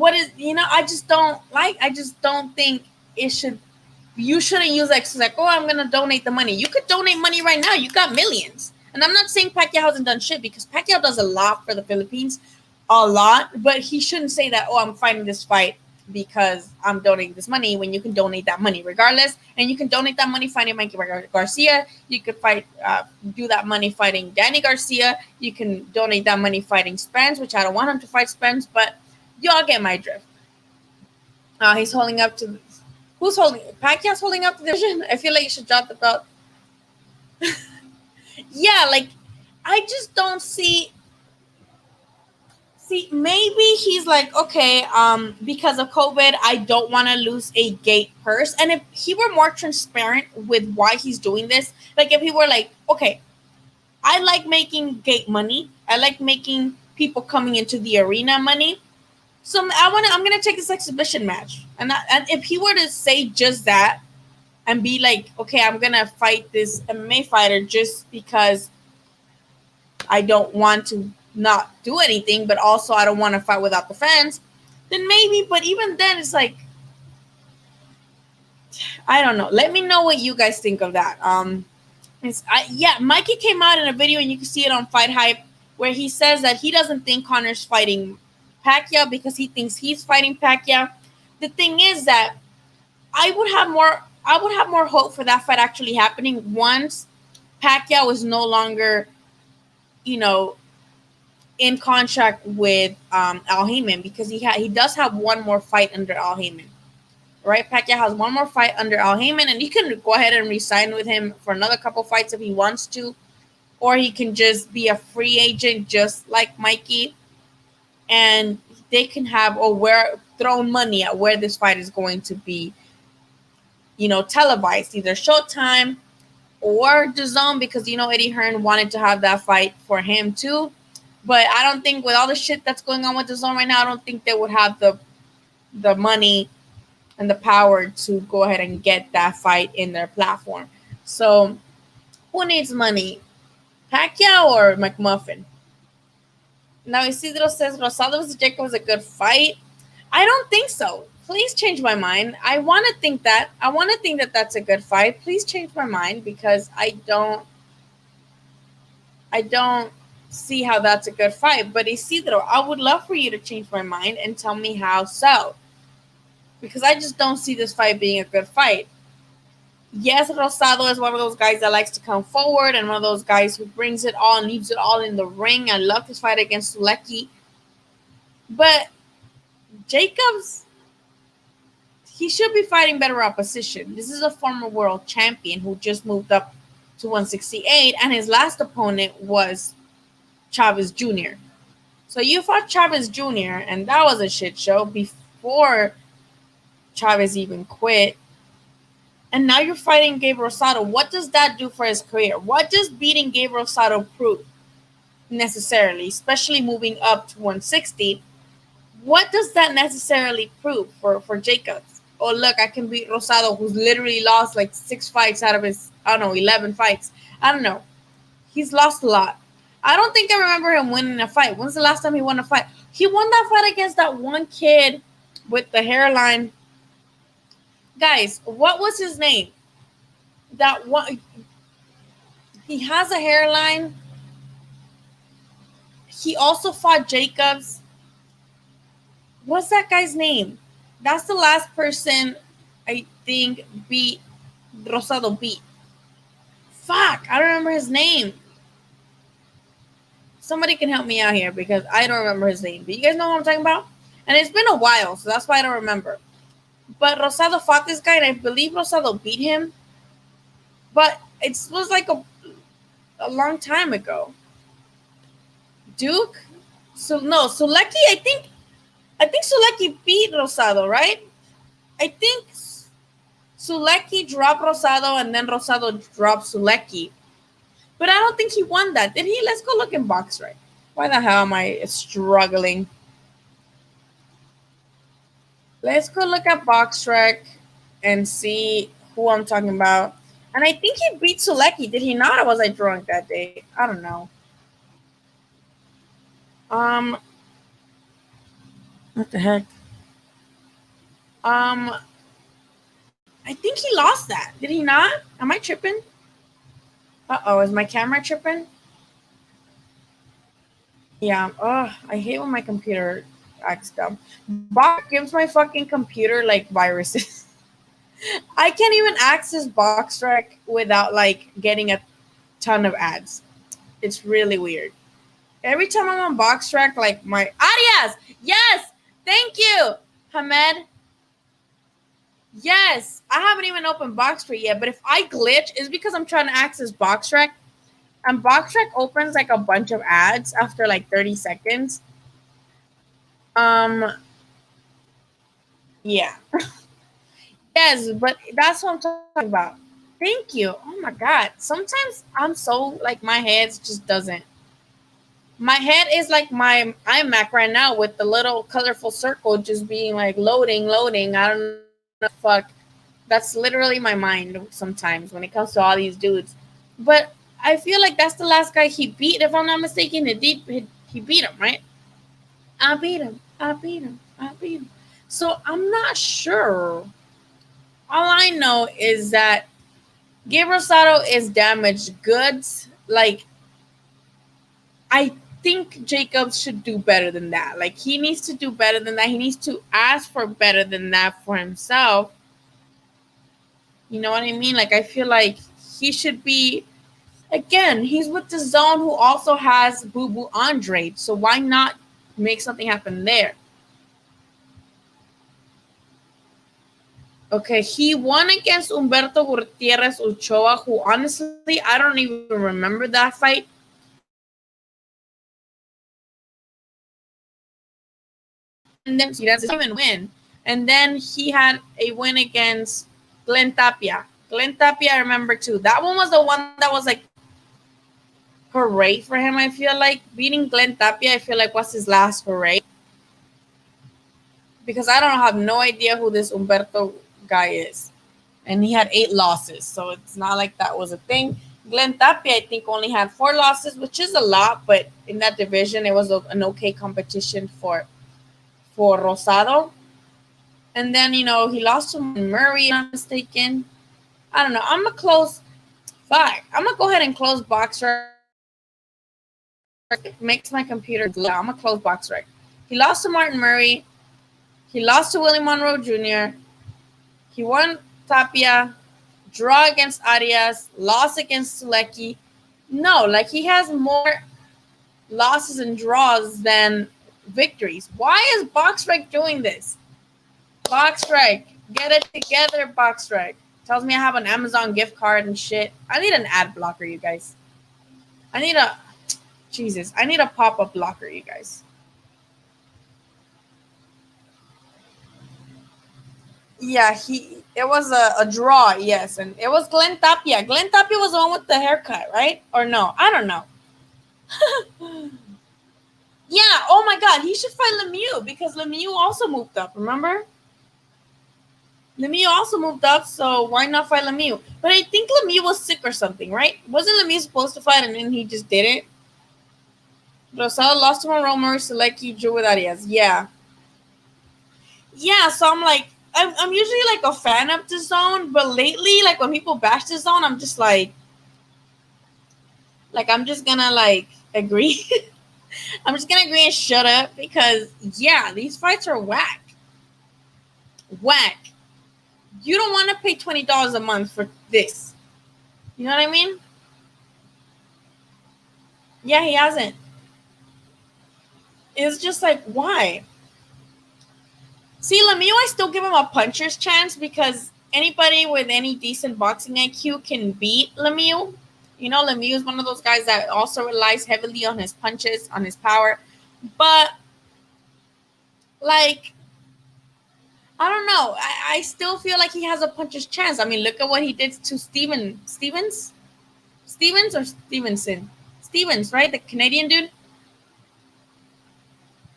I just don't think you shouldn't use like, oh, I'm going to donate the money. You could donate money right now. You got millions. And I'm not saying Pacquiao hasn't done shit because Pacquiao does a lot for the Philippines, a lot, but he shouldn't say that, oh, I'm fighting this fight because I'm donating this money when you can donate that money regardless. And you can donate that money fighting Mikey Garcia. You could do that money fighting Danny Garcia. You can donate that money fighting Spence, which I don't want him to fight Spence, but y'all get my drift. He's holding up to... Who's holding... Pacquiao's holding up to the division? I feel like you should drop the belt. Yeah, like, I just don't see... See, maybe he's like, okay, because of COVID, I don't want to lose a gate purse. And if he were more transparent with why he's doing this, like if he were like, okay, I like making gate money. I like making people coming into the arena money. So I'm gonna take this exhibition match. And if he were to say just that and be like, okay, I'm gonna fight this MMA fighter just because I don't want to not do anything, but also I don't want to fight without the fans, then maybe. But even then, it's like, I don't know. Let me know what you guys think of that. Mikey came out in a video, and you can see it on Fight Hype, where he says that he doesn't think Conor's fighting Pacquiao because he thinks he's fighting Pacquiao. The thing is that I would have more I would have more hope for that fight actually happening once Pacquiao is no longer, you know, in contract with Al Heyman, because he does have one more fight under Al Heyman. Right? Pacquiao has one more fight under Al Heyman, and he can go ahead and resign with him for another couple fights if he wants to, or he can just be a free agent just like Mikey, and they can have or where thrown money at where this fight is going to be, televised, either Showtime or DAZN, because Eddie Hearn wanted to have that fight for him too. But I don't think, with all the shit that's going on with DAZN right now, I don't think they would have the money and the power to go ahead and get that fight in their platform. So who needs money, Pacquiao or McMuffin? Now Isidro says Rosado vs. Jacob was a good fight. I don't think so. Please change my mind. I want to think that. I want to think that that's a good fight. Please change my mind, because I don't see how that's a good fight. But Isidro, I would love for you to change my mind and tell me how so. Because I just don't see this fight being a good fight. Yes, Rosado is one of those guys that likes to come forward and one of those guys who brings it all and leaves it all in the ring. I love this fight against Sulecki. But Jacobs, he should be fighting better opposition. This is a former world champion who just moved up to 168, and his last opponent was Chavez Jr. So you fought Chavez Jr., and that was a shit show before Chavez even quit. And now you're fighting Gabe Rosado. What does that do for his career? What does beating Gabe Rosado prove necessarily, especially moving up to 160? What does that necessarily prove for Jacobs? Oh, look, I can beat Rosado, who's literally lost like 6 fights out of his, 11 fights. I don't know. He's lost a lot. I don't think I remember him winning a fight. When's the last time he won a fight? He won that fight against that one kid with the hairline. Guys, what was his name? That one. He has a hairline. He also fought Jacobs. What's that guy's name? That's the last person I think Rosado beat. Fuck, I don't remember his name. Somebody can help me out here, because I don't remember his name. But you guys know what I'm talking about? And it's been a while, so that's why I don't remember. But Rosado fought this guy, and I believe Rosado beat him. But it was like a long time ago. Duke? Sulecki, I think Sulecki beat Rosado, right? I think Sulecki dropped Rosado, and then Rosado dropped Sulecki. But I don't think he won that. Did he? Let's go look in BoxRec. Why the hell am I struggling? Let's go look at BoxRec and see who I'm talking about. And I think he beat Sulecki. Did he not? Or was I drunk that day? I don't know. What the heck? I think he lost that. Did he not? Am I tripping? Uh-oh, is my camera tripping? Yeah. Oh, I hate when my computer acts dumb. Box gives my fucking computer like viruses. I can't even access BoxRec without like getting a ton of ads. It's really weird. Every time I'm on BoxRec, like my Arias, yes, thank you, Hamed. Yes, I haven't even opened BoxRec yet, but if I glitch, it's because I'm trying to access BoxRec, and BoxRec opens like a bunch of ads after like 30 seconds. Yeah. Yes, but that's what I'm talking about. Thank you. Oh my God. Sometimes I'm so like my head just doesn't. My head is like my iMac right now with the little colorful circle just being like loading. I don't know the fuck. That's literally my mind sometimes when it comes to all these dudes. But I feel like that's the last guy he beat. If I'm not mistaken, he beat him, right? I beat him. So I'm not sure. All I know is that Gabe Rosado is damaged goods. Like, I think Jacobs should do better than that. Like, he needs to do better than that. He needs to ask for better than that for himself. You know what I mean? Like, I feel like he should be, again, he's with the Zone, who also has Boo Boo Andre. So why not make something happen there? Okay, he won against Humberto Gutierrez Ochoa, who honestly, I don't even remember that fight. And then he doesn't even win. And then he had a win against Glenn Tapia. Glenn Tapia, I remember too. That one was the one that was like hooray for him, I feel like. Beating Glenn Tapia, I feel like was his last hooray. Because I don't have no idea who this Humberto guy is. And he had 8 losses. So it's not like that was a thing. Glenn Tapia, I think, only had 4 losses, which is a lot, but in that division, it was an okay competition for Rosado. And then, he lost to Murray, if I'm not mistaken. I don't know. I'm going to close. Fuck. I'm going to go ahead and close BoxRec. It makes my computer glitch. I'm going to close BoxRec. He lost to Martin Murray. He lost to Willie Monroe Jr. He won Tapia. Draw against Arias. Loss against Sulecki. No, like, he has more losses and draws than victories. Why is BoxRec doing this? BoxRec, get it together, BoxRec. Tells me I have an Amazon gift card and shit. I need an ad blocker, you guys. I need a pop-up blocker, you guys. Yeah, it was a draw, yes, and it was Glenn Tapia. Glenn Tapia was the one with the haircut, right? Or no? I don't know. Yeah, oh my god, he should fight Lemieux because Lemieux also moved up, remember? Lemieux also moved up, so why not fight Lemieux? But I think Lemieux was sick or something, right? Wasn't Lemieux supposed to fight and then he just didn't? Rosado lost to Romer, Selecki, drew with Arias. Yeah. Yeah, so I'm like, I'm usually like a fan of the Zone, but lately, like when people bash the Zone, I'm just like I'm just gonna like agree. I'm just gonna agree and shut up because yeah, these fights are whack. Whack. You don't want to pay $20 a month for this. You know what I mean? Yeah, he hasn't. It's just like, why? See, Lemieux, I still give him a puncher's chance because anybody with any decent boxing IQ can beat Lemieux. Lemieux is one of those guys that also relies heavily on his punches, on his power. But, like, I don't know. I still feel like he has a puncher's chance. I mean, look at what he did to Stevens or Stevenson? Stevens, right? The Canadian dude?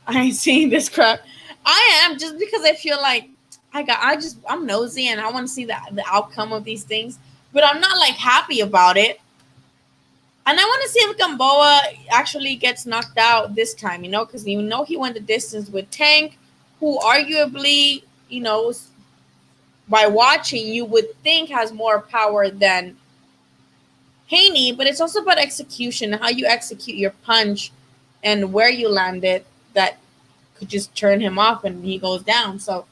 I ain't seeing this crap. I am just because I feel like I'm nosy and I want to see the outcome of these things, but I'm not like happy about it. And I want to see if Gamboa actually gets knocked out this time, because he went the distance with Tank, who arguably, by watching you would think has more power than Haney, but it's also about execution, how you execute your punch and where you land it that could just turn him off and he goes down. So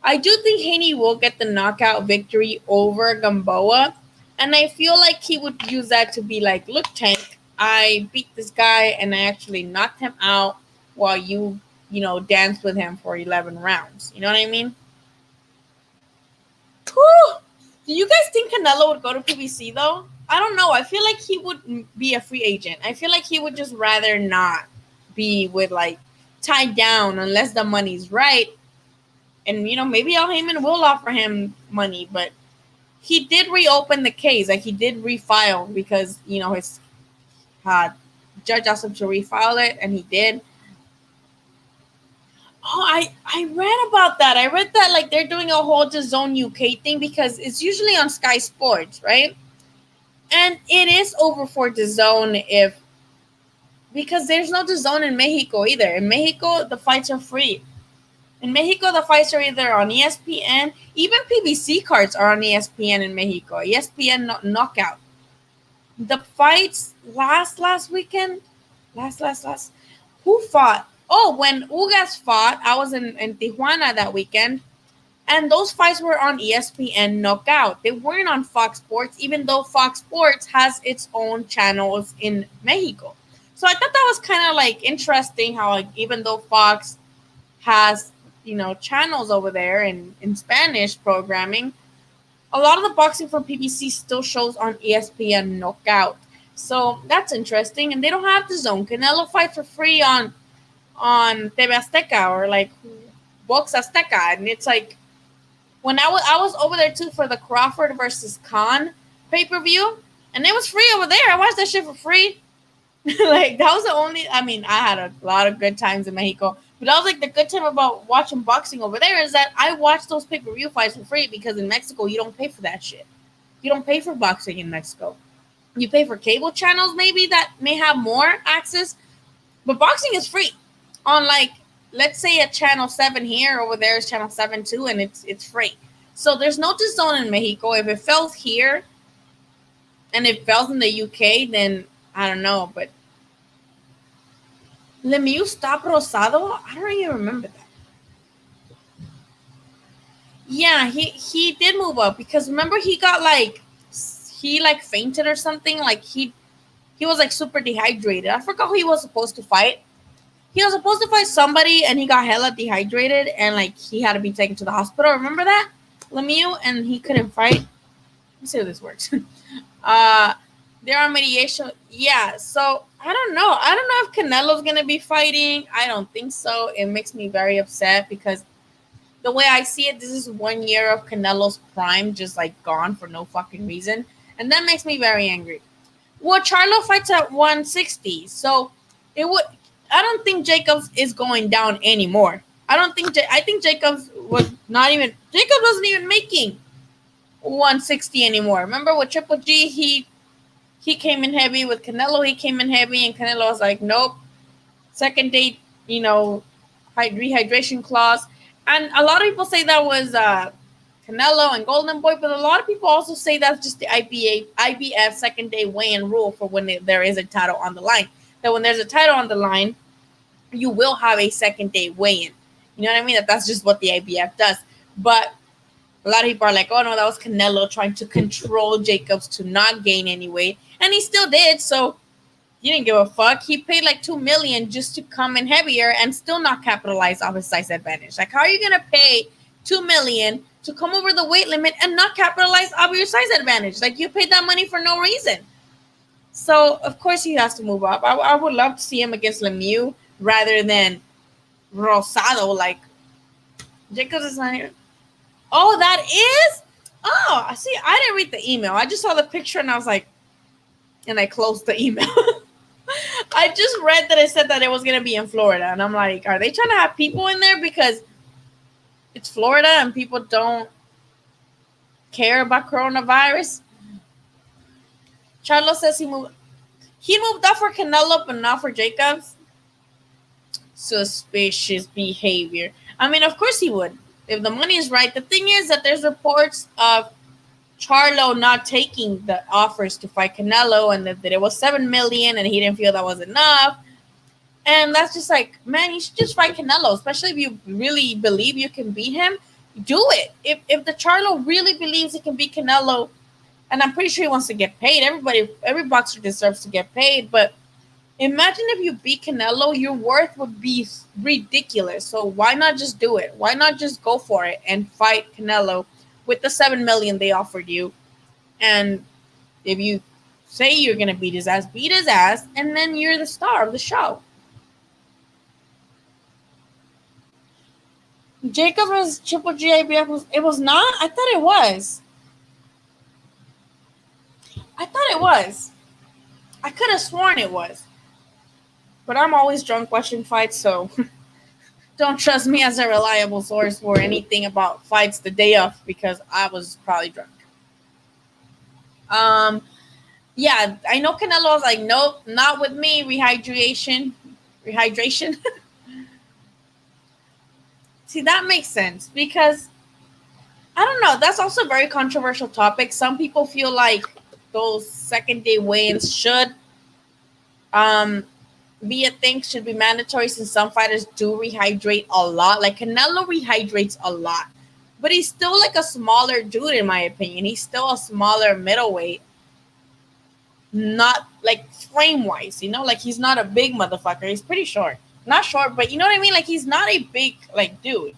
I do think Haney will get the knockout victory over Gamboa. And I feel like he would use that to be like, look, Tank, I beat this guy and I actually knocked him out while you danced with him for 11 rounds. You know what I mean? Whew. Do you guys think Canelo would go to PBC though? I don't know. I feel like he would be a free agent. I feel like he would just rather not be with like tied down unless the money's right. And maybe Al Heyman will offer him money, but he did reopen the case. Like he did refile because his judge asked him to refile it, and he did. Oh, I read about that. I read that like they're doing a whole DAZN UK thing because it's usually on Sky Sports, right? And it is over for DAZN because there's no DAZN in Mexico either. In Mexico, the fights are free. In Mexico, the fights are either on ESPN. Even PBC cards are on ESPN in Mexico. ESPN Knockout. The fights last weekend. Last. Who fought? Oh, when Ugas fought, I was in Tijuana that weekend. And those fights were on ESPN Knockout. They weren't on Fox Sports, even though Fox Sports has its own channels in Mexico. So I thought that was kind of like interesting how like even though Fox has channels over there in Spanish programming, a lot of the boxing from PBC still shows on ESPN Knockout. So that's interesting. And they don't have the zone. Canelo fights for free on TV Azteca or like Box Azteca. And it's like when I was over there too for the Crawford versus Khan pay-per-view, and it was free over there. I watched that shit for free. Like that was the only. I mean, I had a lot of good times in Mexico, but that was like the good time about watching boxing over there is that I watched those pay-per-view fights for free because in Mexico you don't pay for that shit. You don't pay for boxing in Mexico. You pay for cable channels maybe that may have more access, but boxing is free on like let's say a channel 7 here, over there is channel 7 too, and it's free. So there's no DAZN in Mexico. If it fails here and it fails in the UK, then I don't know, but Lemieux stopped Rosado? I don't even remember that. Yeah, he did move up because remember he got like he like fainted or something. Like he was like super dehydrated. I forgot who he was supposed to fight. He was supposed to fight somebody and he got hella dehydrated and like he had to be taken to the hospital. Remember that? Lemieux, and he couldn't fight. Let's see how this works. They're on mediation. Yeah, so I don't know. I don't know if Canelo's gonna be fighting. I don't think so. It makes me very upset because the way I see it, this is 1 year of Canelo's prime just like gone for no fucking reason. And that makes me very angry. Well, Charlo fights at 160, so it would. I don't think Jacobs is going down anymore. I think Jacobs was not even. Jacobs wasn't even making 160 anymore. Remember with Triple G, he came in heavy. With Canelo, he came in heavy, and Canelo was like, nope. Second date, rehydration clause. And a lot of people say that was Canelo and Golden Boy, but a lot of people also say that's just the IBF second day weigh-in rule for when there is a title on the line. That when there's a title on the line, you will have a second day weigh-in. You know what I mean? That's just what the IBF does. But a lot of people are like, oh no, that was Canelo trying to control Jacobs to not gain any weight. And he still did, so he didn't give a fuck. He paid like $2 million just to come in heavier and still not capitalize off his size advantage. Like, how are you gonna pay $2 million to come over the weight limit and not capitalize off your size advantage? Like, you paid that money for no reason. So of course he has to move up. I would love to see him against Lemieux rather than Rosado. Like, Jacobs is not here. Oh, that is. Oh, see, I didn't read the email. I just saw the picture and I was like, and I closed the email. I just read that it said that it was going to be in Florida. And I'm like, are they trying to have people in there? Because it's Florida and people don't care about coronavirus. Charlo says he moved up for Canelo, but not for Jacobs. Suspicious behavior. I mean, of course he would. If the money is right. The thing is that there's reports of Charlo not taking the offers to fight Canelo, and that it was $7 million and he didn't feel that was enough. And that's just like, man, you should just fight Canelo, especially if you really believe you can beat him. Do it. If the Charlo really believes he can beat Canelo, and I'm pretty sure he wants to get paid. Every boxer deserves to get paid, but imagine if you beat Canelo, your worth would be ridiculous. So why not just do it? Why not just go for it and fight Canelo with the $7 million they offered you? And if you say you're gonna beat his ass, and then you're the star of the show. Jacob was Triple G IBF. It was not? I thought it was. I could have sworn it was. But I'm always drunk watching fights, so don't trust me as a reliable source for anything about fights the day of because I was probably drunk. Yeah, I know Canelo was like, nope, not with me. Rehydration. See, that makes sense because I don't know. That's also a very controversial topic. Some people feel like those second day weigh-ins should be a thing, should be mandatory since some fighters do rehydrate a lot. Like Canelo rehydrates a lot. but he's still like a smaller dude in my opinion. He's still a smaller middleweight. Not like frame wise, like he's not a big motherfucker. He's pretty short. Not short, but you know what I mean? Like he's not a big like dude.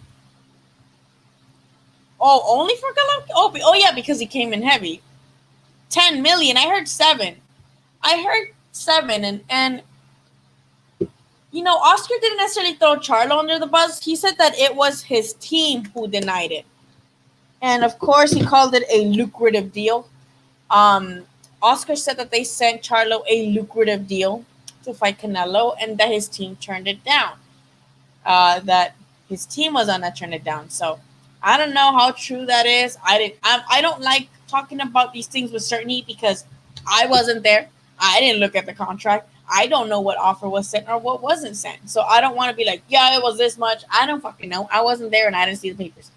Oh, only for Golovkin? Oh yeah, because he came in heavy. 10 million. I heard 7. And Oscar didn't necessarily throw Charlo under the bus. He said that it was his team who denied it. And of course, he called it a lucrative deal. Oscar said that they sent Charlo a lucrative deal to fight Canelo and that his team turned it down. That his team was on that turned it down. So I don't know how true that is. I don't like talking about these things with certainty because I wasn't there. I didn't look at the contract. I don't know what offer was sent or what wasn't sent. So I don't want to be like, yeah, it was this much. I don't fucking know. I wasn't there and I didn't see the papers.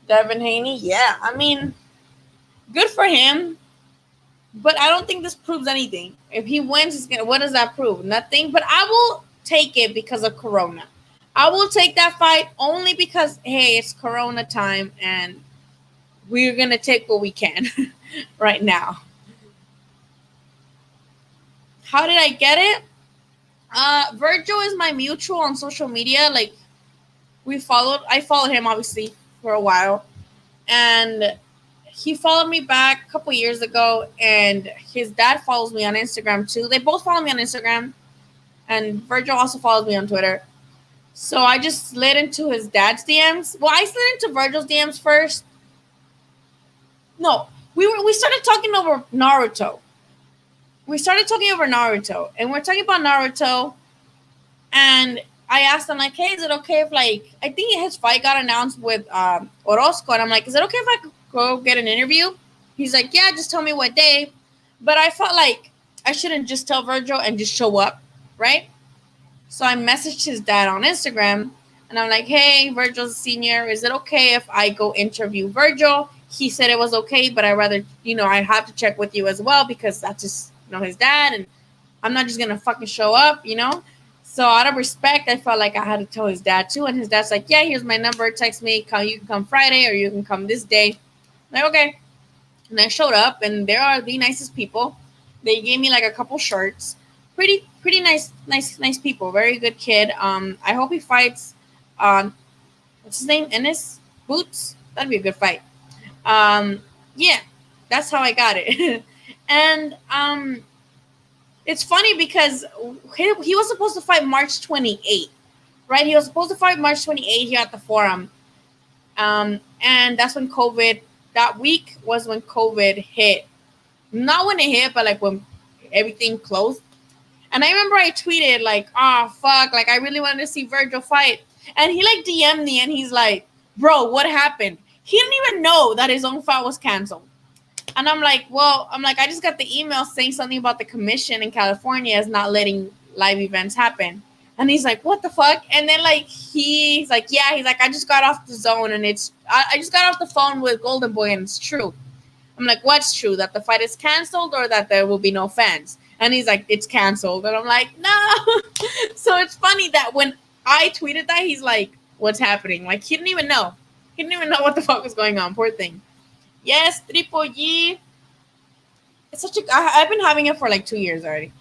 Devin Haney, yeah. I mean, good for him. But I don't think this proves anything. If he wins, what does that prove? Nothing. But I will take it because of Corona. I will take that fight only because, hey, it's Corona time and we're going to take what we can right now. How did I get it? Vergil is my mutual on social media. Like, I followed him, obviously, for a while. And he followed me back a couple years ago. And his dad follows me on Instagram, too. They both follow me on Instagram. And Vergil also follows me on Twitter. So I just slid into his dad's DMs. Well, I slid into Vergil's DMs first. No, we started talking over Naruto. And we're talking about Naruto. And I asked him, like, hey, is it okay if, like, I think his fight got announced with Orozco. And I'm like, is it okay if I could go get an interview? He's like, yeah, just tell me what day. But I felt like I shouldn't just tell Vergil and just show up, right? So I messaged his dad on Instagram. And I'm like, hey, Vergil's senior, is it okay if I go interview Vergil? He said it was okay, but I rather, I have to check with you as well because that's just, his dad. And I'm not just going to fucking show up, So out of respect, I felt like I had to tell his dad too. And his dad's like, yeah, here's my number. Text me. You can come Friday or you can come this day. I'm like, okay. And I showed up and they are the nicest people. They gave me like a couple shirts. Pretty nice people. Very good kid. I hope he fights what's his name? Ennis Boots. That'd be a good fight. Yeah, that's how I got it. And it's funny because he was supposed to fight March 28th, right? He was supposed to fight March 28th here at the Forum. And that's when that week was when COVID hit. Not when it hit, but like when everything closed. And I remember I tweeted like, oh, fuck, like I really wanted to see Vergil fight. And he like DM'd me and he's like, bro, what happened? He didn't even know that his own fight was canceled. And I'm like, I just got the email saying something about the commission in California is not letting live events happen. And he's like, what the fuck? And then like, he's like, I just got off the zone and I just got off the phone with Golden Boy and it's true. I'm like, what's true? That the fight is canceled or that there will be no fans? And he's like, it's canceled. And I'm like, no. So it's funny that when I tweeted that, he's like, what's happening? Like, he didn't even know. He didn't even know what the fuck was going on. Poor thing. Yes, Triple G. It's I've been having it for like 2 years already.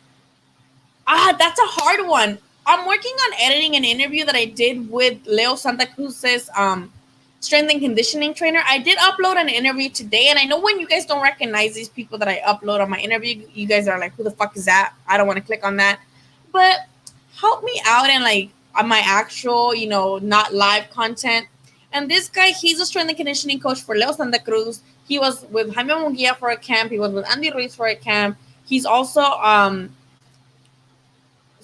That's a hard one. I'm working on editing an interview that I did with Leo Santa Cruz's strength and conditioning trainer. I did upload an interview today, and I know when you guys don't recognize these people that I upload on my interview, you guys are like, who the fuck is that? I don't want to click on that. But help me out and like on my actual, not live content. And this guy, he's a strength and conditioning coach for Leo Santa Cruz. He was with Jaime Munguia for a camp. He was with Andy Ruiz for a camp. He's also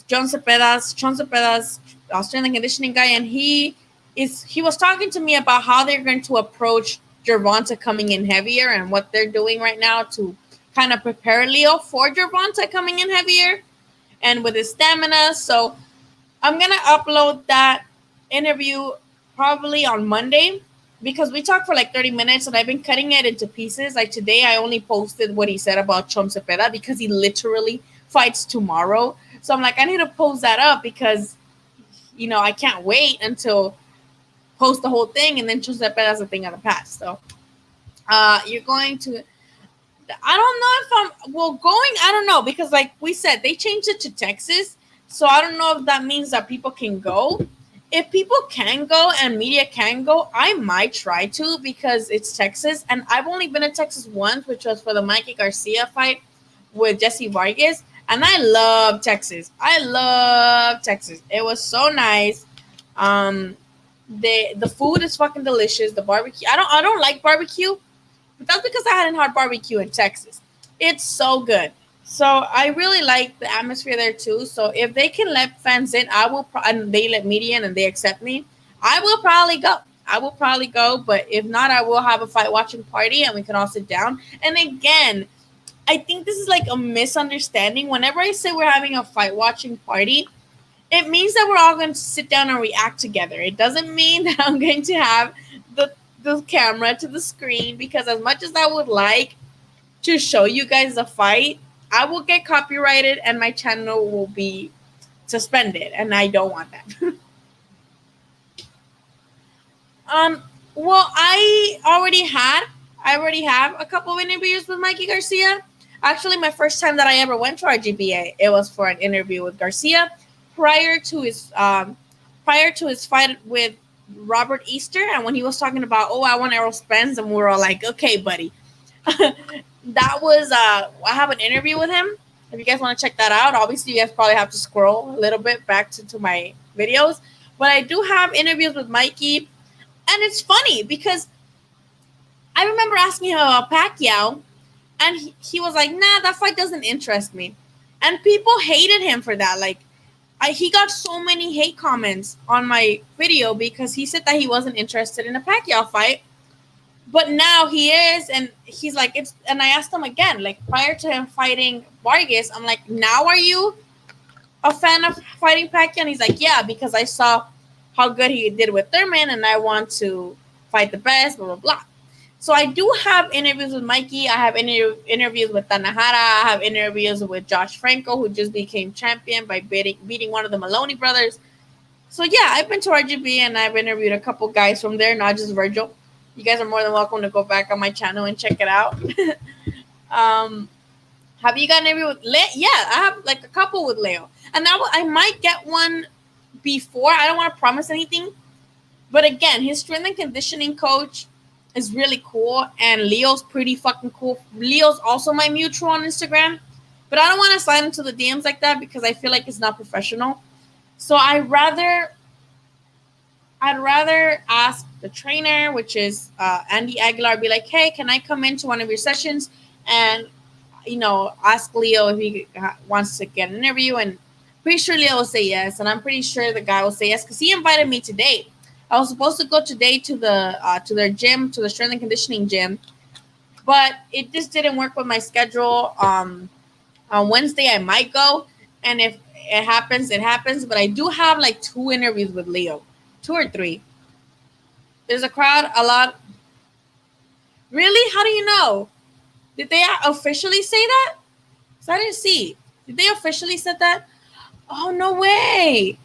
John Cepeda's strength and conditioning guy. And he was talking to me about how they're going to approach Gervonta coming in heavier and what they're doing right now to kind of prepare Leo for Gervonta coming in heavier and with his stamina. So I'm going to upload that interview probably on Monday because we talked for like 30 minutes and I've been cutting it into pieces. Like today, I only posted what he said about Chon Cepeda because he literally fights tomorrow. So I'm like, I need to post that up because, I can't wait until post the whole thing and then Giuseppe as a thing of the past. So you're going to. I don't know if I'm going. I don't know because, like we said, they changed it to Texas, so I don't know if that means that people can go. If people can go and media can go, I might try to because it's Texas, and I've only been to Texas once, which was for the Mikey Garcia fight with Jesse Vargas, and I love Texas. I love Texas. It was so nice. Um, the food is fucking delicious. The barbecue. I don't like barbecue. But that's because I hadn't had barbecue in Texas. It's so good. So I really like the atmosphere there too. So if they can let fans in, I will. And they let media in, and they accept me. I will probably go. I will probably go. But if not, I will have a fight watching party, and we can all sit down. And again, I think this is like a misunderstanding. Whenever I say we're having a fight watching party, it means that we're all going to sit down and react together. It doesn't mean that I'm going to have the camera to the screen, because as much as I would like to show you guys the fight, I will get copyrighted and my channel will be suspended, and I don't want that. Well, I already have a couple of interviews with Mikey Garcia. Actually, my first time that I ever went to RGBA, it was for an interview with Garcia prior to his fight with Robert Easter, and when he was talking about, I want Errol Spence, and we were all like, okay, buddy. That was I have an interview with him. If you guys want to check that out, obviously you guys probably have to scroll a little bit back to my videos, but I do have interviews with Mikey, and it's funny because I remember asking him about Pacquiao, and he was like, nah, that fight doesn't interest me, and people hated him for that. Like, he got so many hate comments on my video because he said that he wasn't interested in a Pacquiao fight. But now he is, and he's like, it's. And I asked him again, like prior to him fighting Vargas, I'm like, now are you a fan of fighting Pacquiao? And he's like, yeah, because I saw how good he did with Thurman, and I want to fight the best, blah, blah, blah. So I do have interviews with Mikey. I have interviews with Tanahara. I have interviews with Josh Franco, who just became champion by beating one of the Maloney brothers. So yeah, I've been to RGB and I've interviewed a couple guys from there, not just Vergil. You guys are more than welcome to go back on my channel and check it out. Have you got an interview with Leo? Yeah, I have like a couple with Leo. And now I might get one before. I don't want to promise anything. But again, his strength and conditioning coach is really cool, and Leo's pretty fucking cool. Leo's also my mutual on Instagram, but I don't want to slide into the DMs like that because I feel like it's not professional. So I'd rather ask the trainer, which is Andy Aguilar, be like, hey, can I come into one of your sessions and ask Leo if he wants to get an interview? And pretty sure Leo will say yes, and I'm pretty sure the guy will say yes because he invited me today. I was supposed to go today to their gym, to the strength and conditioning gym, but it just didn't work with my schedule. On Wednesday, I might go, and if it happens, it happens. But I do have like 2 interviews with Leo, 2 or 3. There's a crowd, a lot. Really? How do you know? Did they officially say that? So I didn't see. Did they officially say that? Oh, no way.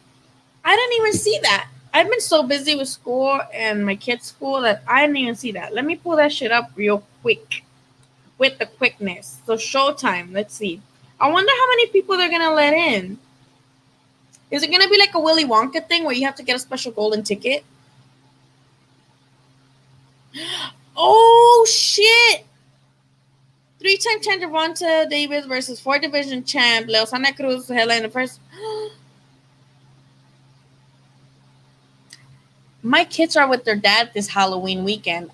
I didn't even see that. I've been so busy with school and my kids' school that I didn't even see that. Let me pull that shit up real quick with the quickness. So showtime. Let's see. I wonder how many people they're going to let in. Is it going to be like a Willy Wonka thing where you have to get a special golden ticket? Oh, shit. 3-time champ Gervonta Davis versus 4-division champ Leo Santa Cruz headline the first. My kids are with their dad this Halloween weekend.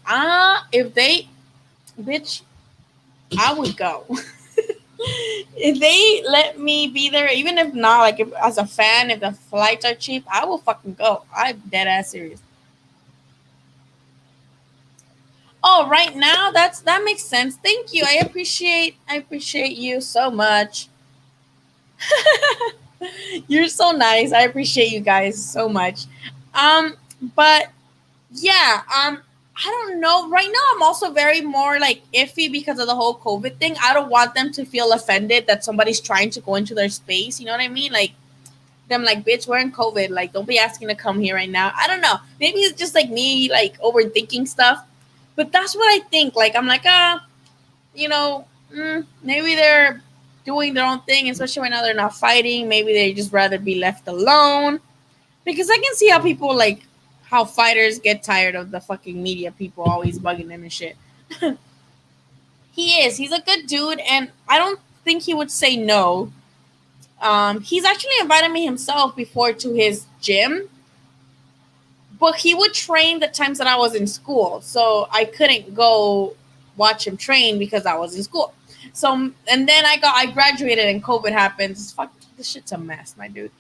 If they, bitch, I would go. If they let me be there, even if not, like if, as a fan, if the flights are cheap, I will fucking go. I'm dead ass serious. Oh, right now that makes sense. Thank you. I appreciate you so much. You're so nice. I appreciate you guys so much. But yeah, I don't know. Right now, I'm also very more like iffy because of the whole COVID thing. I don't want them to feel offended that somebody's trying to go into their space. You know what I mean? Like, Them like, bitch, we're in COVID. Like, don't be asking to come here right now. I don't know. Maybe it's just like me, like overthinking stuff. But that's what I think. Like, I'm like, you know, maybe they're doing their own thing, especially right now they're not fighting. Maybe they just rather be left alone. Because I can see how people like how fighters get tired of the fucking media people always bugging them and shit. He is. He's a good dude, and I don't think he would say no. He's actually invited me himself before to his gym, but he would train the times that I was in school, so I couldn't go watch him train because I was in school. So and then I graduated and COVID happens. Fuck, this shit's a mess, my dude.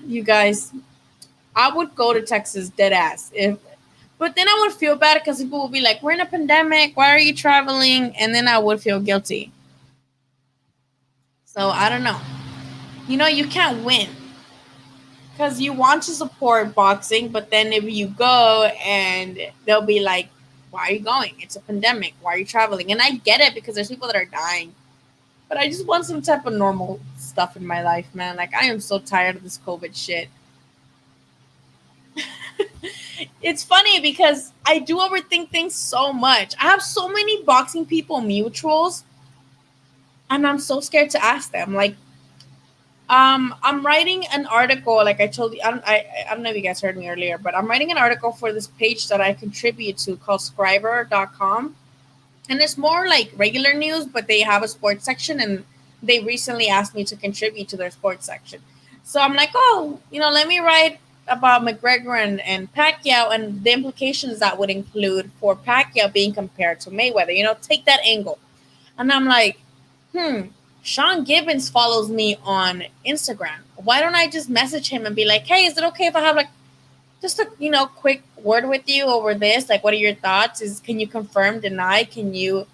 You guys, I would go to Texas dead ass if, but then I would feel bad because people would be like, "We're in a pandemic. Why are you traveling?" And then I would feel guilty. So I don't know. You know, you can't win because you want to support boxing, but then if you go and they'll be like, "Why are you going? It's a pandemic. Why are you traveling?" And I get it because there's people that are dying, but I just want some type of normal stuff in my life, man. Like I am so tired of this COVID shit. It's funny because I do overthink things so much. I have so many boxing people mutuals, and I'm so scared to ask them. Like, I'm writing an article. Like I told you, I don't know if you guys heard me earlier, but I'm writing an article for this page that I contribute to called Scriber.com, and it's more like regular news, but they have a sports section, and they recently asked me to contribute to their sports section. So I'm like, oh, let me write about McGregor and Pacquiao and the implications that would include for Pacquiao being compared to Mayweather. Take that angle. And I'm like, Sean Gibbons follows me on Instagram. Why don't I just message him and be like, hey, is it okay if I have like just a quick word with you over this? Like, what are your thoughts? Can you confirm, deny? Can you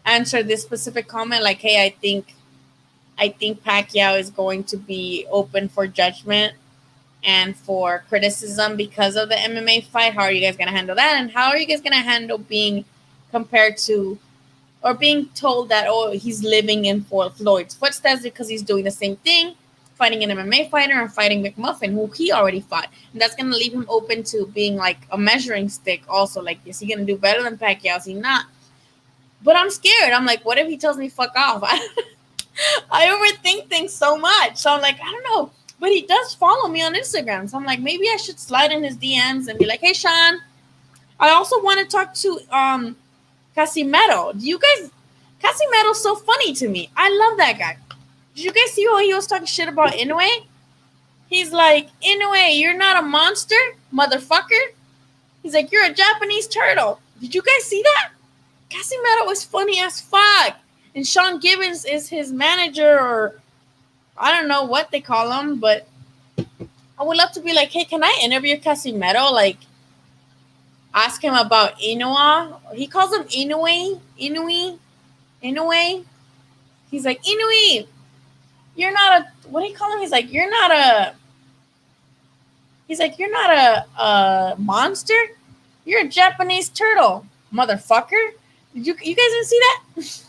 answer this specific comment? Like, hey, I think Pacquiao is going to be open for judgment and for criticism because of the MMA fight. How are you guys going to handle that? And how are you guys going to handle being compared to or being told that, oh, he's living in Floyd's footsteps because he's doing the same thing, fighting an MMA fighter and fighting McMuffin, who he already fought. And that's going to leave him open to being like a measuring stick also. Like, is he going to do better than Pacquiao? Is he not? But I'm scared. I'm like, what if he tells me fuck off? I overthink things so much. So I'm like, I don't know. But he does follow me on Instagram. So I'm like, maybe I should slide in his DMs and be like, hey, Sean, I also want to talk to Casimero. Casimero's so funny to me. I love that guy. Did you guys see how he was talking shit about Inoue? He's like, Inoue, you're not a monster, motherfucker. He's like, you're a Japanese turtle. Did you guys see that? Casimero was funny as fuck. And Sean Gibbons is his manager, or I don't know what they call him, but I would love to be like, hey, can I interview Casimero? Like, ask him about Inoue. He calls him Inoue. He's like, Inoue, you're not a, what do you call him? He's like, you're not a monster. You're a Japanese turtle, motherfucker. Did you guys didn't see that?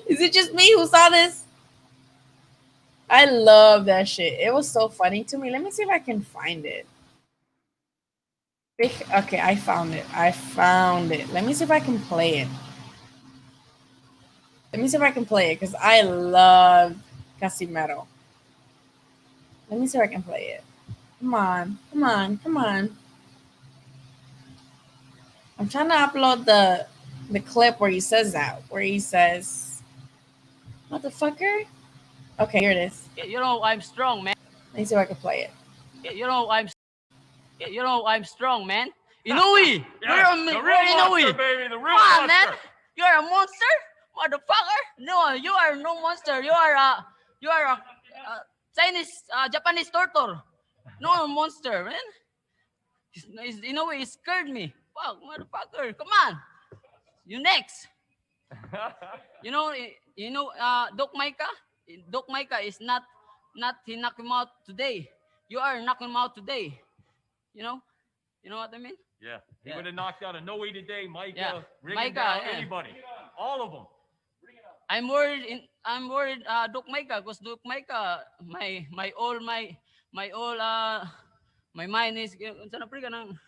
Is it just me who saw this? I love that shit. It was so funny to me. Let me see if I can find it. Okay, I found it. Let me see if I can play it. Because I love Casimero. Let me see if I can play it. Come on. I'm trying to upload the clip where he says that. Where he says, motherfucker. Okay, here it is. I'm strong, man. Let me see if I can play it. I'm strong, man. Inoue! Yeah, the real monster, baby. The real monster. Man. You're a monster? Motherfucker? No, you are no monster. You are a Chinese, Japanese turtle. No monster, man. Inoue scared me. Fuck, motherfucker. Come on. You next. Doc Micah is not he knocked him out today. You are knocking him out today. You know what I mean? Yeah, he would have knocked out a Inoue today, Micah, Yeah. Micah, anybody, all of them. I'm worried I'm worried, Doc Micah, because Doc Micah, my all my mind is sana pre ka ng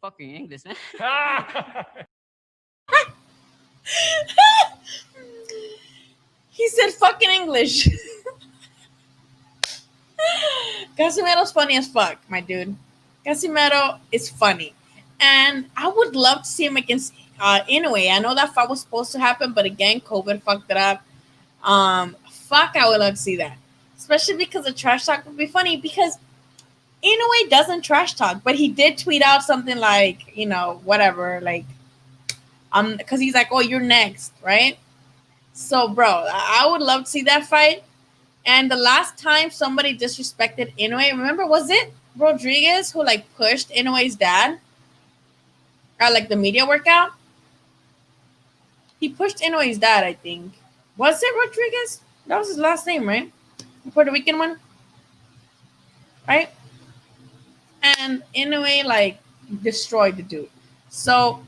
fucking English, man. He said fucking English. Casimero's funny as fuck, my dude. Casimero is funny. And I would love to see him against Inoue. I know that fight was supposed to happen, but again, COVID fucked it up. Fuck, I would love to see that. Especially because the trash talk would be funny because Inoue doesn't trash talk, but he did tweet out something like, whatever, like, because he's like, oh, you're next, right? So, bro, I would love to see that fight. And the last time somebody disrespected Inoue, remember, was it Rodriguez who like pushed Inoue's dad at like the media workout? He pushed Inoue's dad, I think. Was it Rodriguez? That was his last name, right? The Puerto Rican one, right? And Inoue like destroyed the dude. So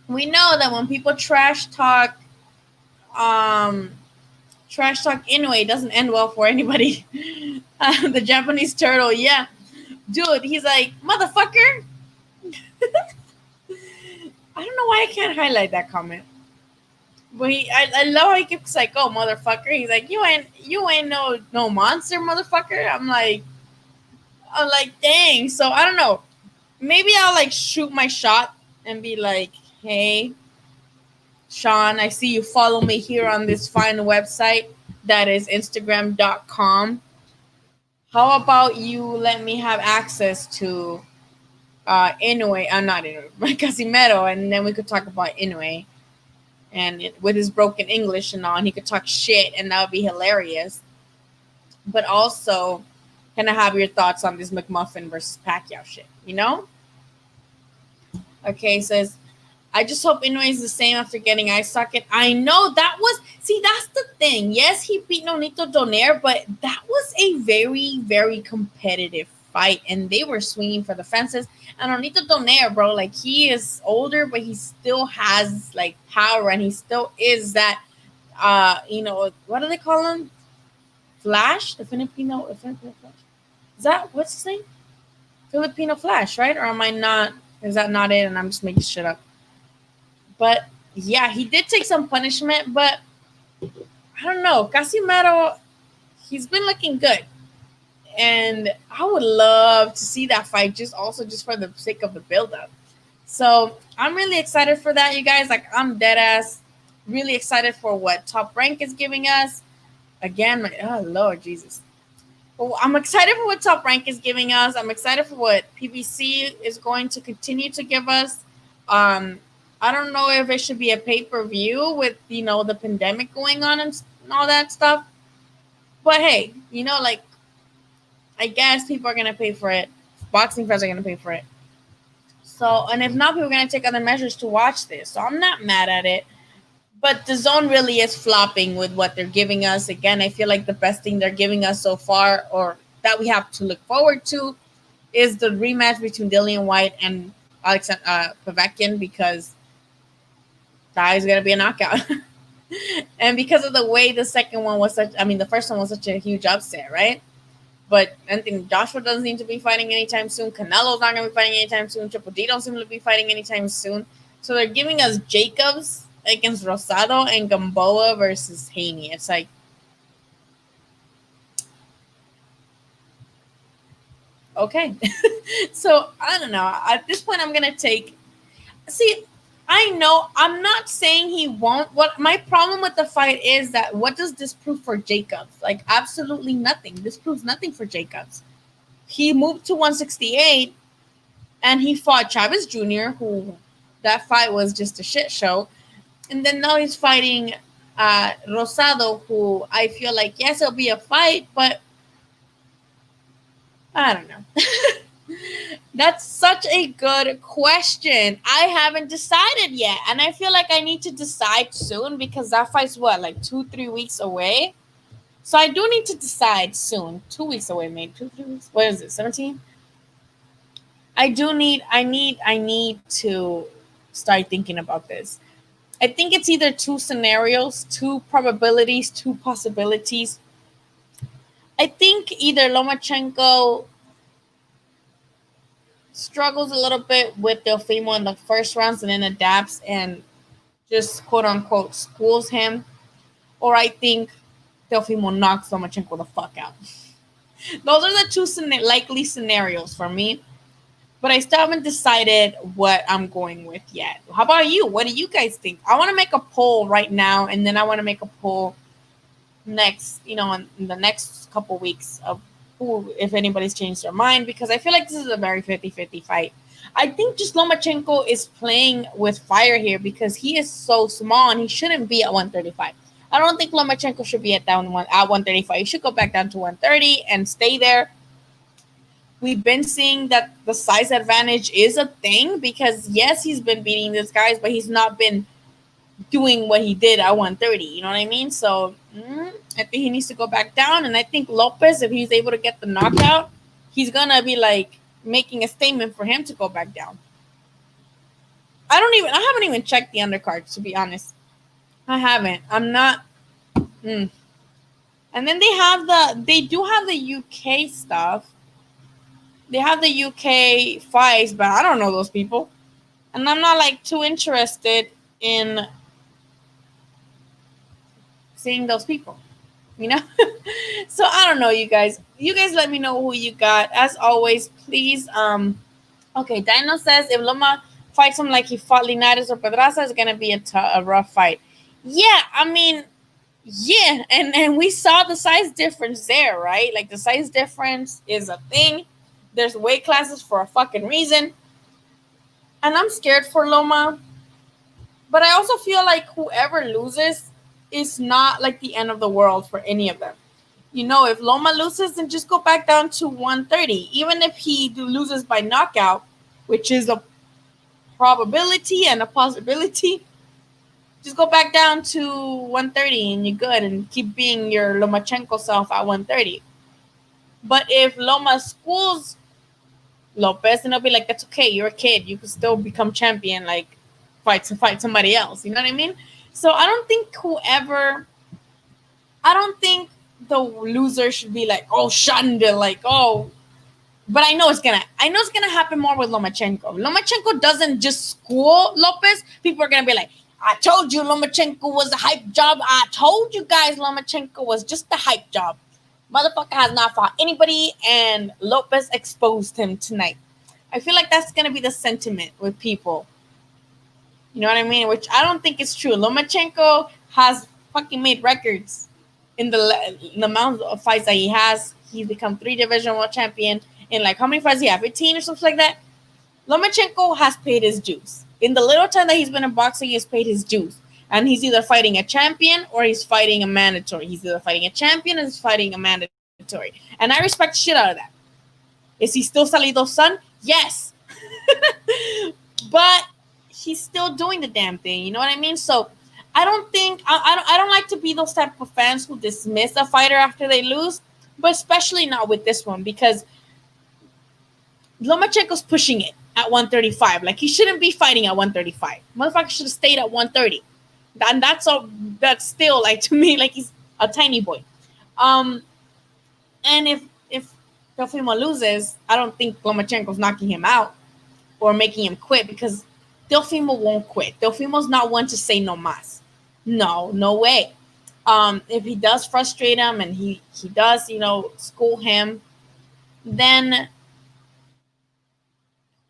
we know that when people trash talk Inoue, doesn't end well for anybody. The Japanese turtle, yeah. Dude, he's like, motherfucker. I don't know why I can't highlight that comment. But I love how he keeps like, oh, motherfucker. He's like, you ain't no monster, motherfucker. I'm like, dang. So I don't know. Maybe I'll like shoot my shot and be like, hey, Sean, I see you follow me here on this fine website that is Instagram.com. How about you let me have access to Inoue? Not Inoue, but Casimero, and then we could talk about Inoue. And with his broken English and all, and he could talk shit, and that would be hilarious. But also, kind of have your thoughts on this McMuffin versus Pacquiao shit, Okay, says, I just hope Inoue is the same after getting eye socket. I know that's the thing. Yes, he beat Nonito Donaire, but that was a very, very competitive fight, and they were swinging for the fences. And Nonito Donaire, bro, like, he is older, but he still has like power, and he still is that, what do they call him? Flash, the Filipino Flash. Is that what's his name? Filipino Flash, right? Or am I not? Is that not it? And I'm just making shit up. But yeah, he did take some punishment, but I don't know. Casimero, he's been looking good. And I would love to see that fight just for the sake of the build-up. So I'm really excited for that, you guys. Like, I'm dead ass really excited for what Top Rank is giving us. Again, oh Lord Jesus. Well, I'm excited for what Top Rank is giving us. I'm excited for what PBC is going to continue to give us. I don't know if it should be a pay-per-view with, the pandemic going on and all that stuff. But hey, like, I guess people are going to pay for it. Boxing fans are going to pay for it. So, and if not, people are going to take other measures to watch this. So I'm not mad at it. But the zone really is flopping with what they're giving us. Again, I feel like the best thing they're giving us so far, or that we have to look forward to, is the rematch between Dillian White and Alexander Povetkin, because that is going to be a knockout. And because of the way the second one was the first one was such a huge upset, right? But I think Joshua doesn't seem to be fighting anytime soon. Canelo's not going to be fighting anytime soon. Triple D don't seem to be fighting anytime soon. So they're giving us Jacobs against Rosado and Gamboa versus Haney. It's like, okay. So I don't know. At this point, I'm going to I know I'm not saying he won't. What my problem with the fight is that what does this prove for Jacobs? Like, absolutely nothing. This proves nothing for Jacobs. He moved to 168 and he fought Chavez Jr., who that fight was just a shit show. And then now he's fighting Rosado, who I feel like, yes, it'll be a fight, but I don't know. That's such a good question. I haven't decided yet. And I feel like I need to decide soon because that fight's like 2-3 weeks away. So I do need to decide soon. 2 weeks away, maybe 2-3 weeks. What is it? 17? I need to start thinking about this. I think it's either two scenarios, two probabilities, two possibilities. I think either Lomachenko struggles a little bit with Teofimo in the first rounds and then adapts and just quote unquote schools him, or I think Teofimo knocks Lomachenko the fuck out. Those are the two likely scenarios for me, but I still haven't decided what I'm going with yet. How about you? What do you guys think? I want to make a poll right now, and then I want to make a poll next, in the next couple weeks of who, if anybody's changed their mind, because I feel like this is a very 50-50 fight. I think just Lomachenko is playing with fire here because he is so small and he shouldn't be at 135. I don't think Lomachenko should be at 135. He should go back down to 130 and stay there. We've been seeing that the size advantage is a thing because yes, he's been beating these guys, but he's not been doing what he did at 130. You know what I mean? So I think he needs to go back down. And I think Lopez, if he's able to get the knockout, he's gonna be like making a statement for him to go back down. I haven't even checked the undercards, to be honest. I haven't. I'm not. And then they do have the UK stuff. They have the UK fights, but I don't know those people. And I'm not like too interested in seeing those people, So I don't know, you guys. You guys let me know who you got. As always, please. Okay, Dino says if Loma fights him like he fought Linares or Pedraza, it's gonna be a rough fight. Yeah, I mean, yeah, and we saw the size difference there, right? Like the size difference is a thing. There's weight classes for a fucking reason. And I'm scared for Loma. But I also feel like whoever loses is not like the end of the world for any of them. If Loma loses, then just go back down to 130. Even if he loses by knockout, which is a probability and a possibility, just go back down to 130 and you're good and keep being your Lomachenko self at 130. But if Loma schools Lopez, and they'll be like, that's okay, you're a kid, you can still become champion, like fight somebody else, you know what I mean? So I don't think the loser should be like, oh, Shanda, like, oh, but I know it's gonna happen more with Lomachenko. Lomachenko doesn't just school Lopez. People are gonna be like, I told you Lomachenko was a hype job. I told you guys Lomachenko was just a hype job. Motherfucker has not fought anybody, and Lopez exposed him tonight. I feel like that's going to be the sentiment with people. You know what I mean? Which I don't think is true. Lomachenko has fucking made records in the amount of fights that he has. He's become 3 Division 1 champion. In like, how many fights he have? 15 or something like that? Lomachenko has paid his dues. In the little time that he's been in boxing, he's paid his dues. And he's either fighting a champion or he's fighting a mandatory. He's either fighting a champion or he's fighting a mandatory. And I respect the shit out of that. Is he still Salido's son? Yes. But he's still doing the damn thing. You know what I mean? So I don't like to be those type of fans who dismiss a fighter after they lose. But especially not with this one, because Lomachenko's pushing it at 135. Like, he shouldn't be fighting at 135. Motherfucker should have stayed at 130. And that's still, like, to me, like, he's a tiny boy. And if Teofimo loses, I don't think Lomachenko's knocking him out or making him quit, because Teofimo won't quit. Teofimo's not one to say no mas. No way. If he does frustrate him and he does, school him, then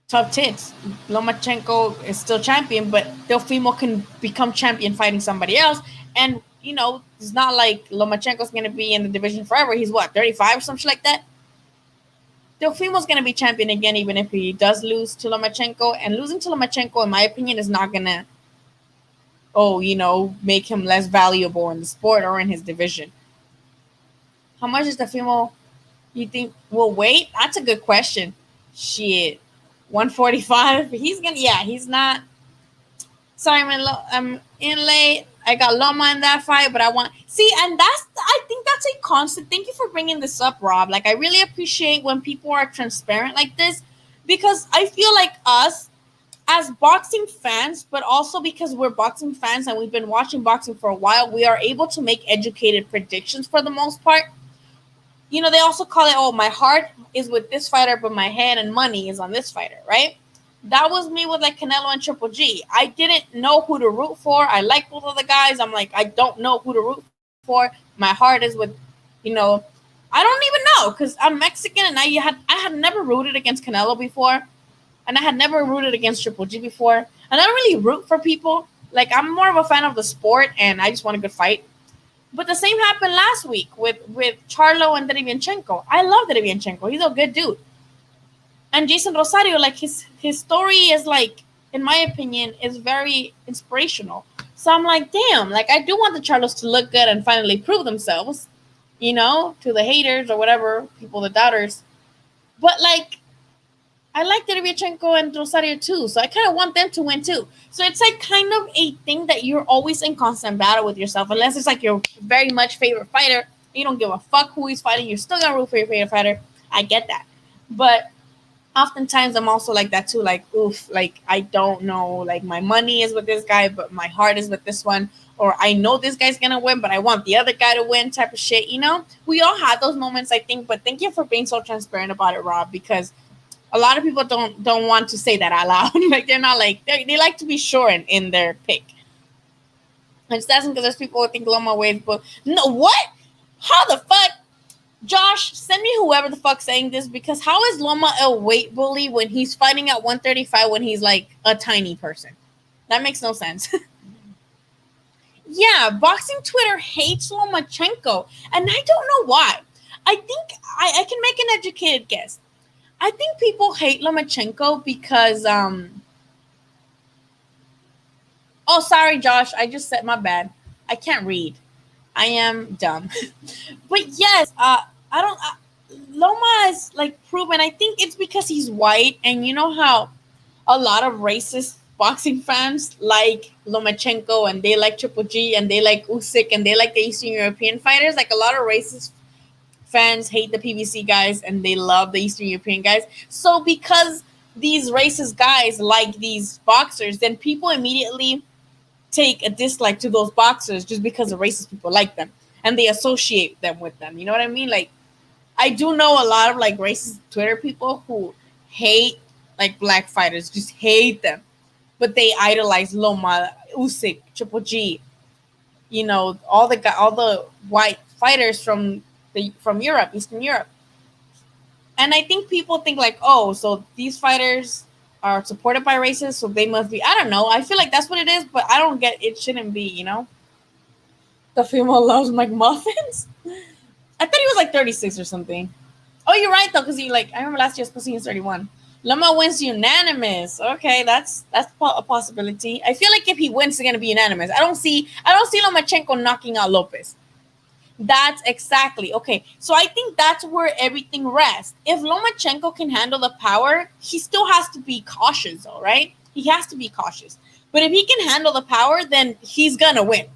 tough tits. Lomachenko is still champion, but Teofimo can become champion fighting somebody else. And, it's not like Lomachenko's going to be in the division forever. He's 35 or something like that? Teofimo's going to be champion again, even if he does lose to Lomachenko. And losing to Lomachenko, in my opinion, is not going to, make him less valuable in the sport or in his division. How much is Teofimo, you think, will wait? That's a good question. Shit. 145. He's not. Sorry, I'm in late. I got Loma in that fight, but I think that's a constant. Thank you for bringing this up, Rob. Like, I really appreciate when people are transparent like this, because I feel like us as boxing fans, but also because we're boxing fans and we've been watching boxing for a while, we are able to make educated predictions for the most part. They also call it, oh, my heart is with this fighter, but my head and money is on this fighter, right? That was me with like Canelo and Triple G. I didn't know who to root for. I like both of the guys. I'm like, I don't know who to root for. My heart is with, I don't even know because I'm Mexican and I had never rooted against Canelo before, and I had never rooted against Triple G before. And I don't really root for people. Like, I'm more of a fan of the sport, and I just want a good fight. But the same happened last week with Charlo and Derevyanchenko. I love Derevyanchenko. He's a good dude. And Jason Rosario, like his story is like, in my opinion, is very inspirational. So I'm like, damn, like I do want the Charlos to look good and finally prove themselves, to the haters or whatever, people, the doubters. But like, I like Derevyanchenko and Rosario too, so I kind of want them to win too. So it's like kind of a thing that you're always in constant battle with yourself, unless it's like your very much favorite fighter. You don't give a fuck who he's fighting. You're still gonna root for your favorite fighter. I get that, but oftentimes I'm also like that too. Like, oof, like I don't know. Like my money is with this guy, but my heart is with this one. Or I know this guy's gonna win, but I want the other guy to win. Type of shit. We all have those moments, I think. But thank you for being so transparent about it, Rob, because a lot of people don't want to say that out loud. Like they're not like they like to be sure in their pick. And it's doesn't because there's people who think Loma weighs, but no, what? How the fuck? Josh, send me whoever the fuck saying this, because how is Loma a weight bully when he's fighting at 135 when he's like a tiny person? That makes no sense. Yeah, boxing Twitter hates Lomachenko, and I don't know why. I think I can make an educated guess. I think people hate Lomachenko because oh, sorry, Josh. I just said my bad. I can't read. I am dumb. But yes, I don't. Loma is like proven. I think it's because he's white, and you know how a lot of racist boxing fans like Lomachenko, and they like Triple G, and they like Usyk, and they like the Eastern European fighters. Like a lot of racist fans hate the PBC guys, and they love the Eastern European guys. So because these racist guys like these boxers, then people immediately take a dislike to those boxers just because the racist people like them and they associate them with them. You know what I mean? Like, I do know a lot of like racist Twitter people who hate like black fighters, just hate them, but they idolize Loma, Usyk, Triple G, all the white fighters from Europe, Eastern Europe. And I think people think like, oh, so these fighters are supported by racists, so they must be. I don't know. I feel like that's what it is, but I don't get. It shouldn't be. The female loves McMuffins. I thought he was like 36 or something. Oh, you're right though, because I remember last year supposed to be 31. Loma wins unanimous. Okay, that's a possibility. I feel like if he wins, it's gonna be unanimous. I don't see Lomachenko knocking out Lopez. That's exactly okay. So I think that's where everything rests. If Lomachenko can handle the power, he still has to be cautious, though, right? He has to be cautious. But if he can handle the power, then he's gonna win.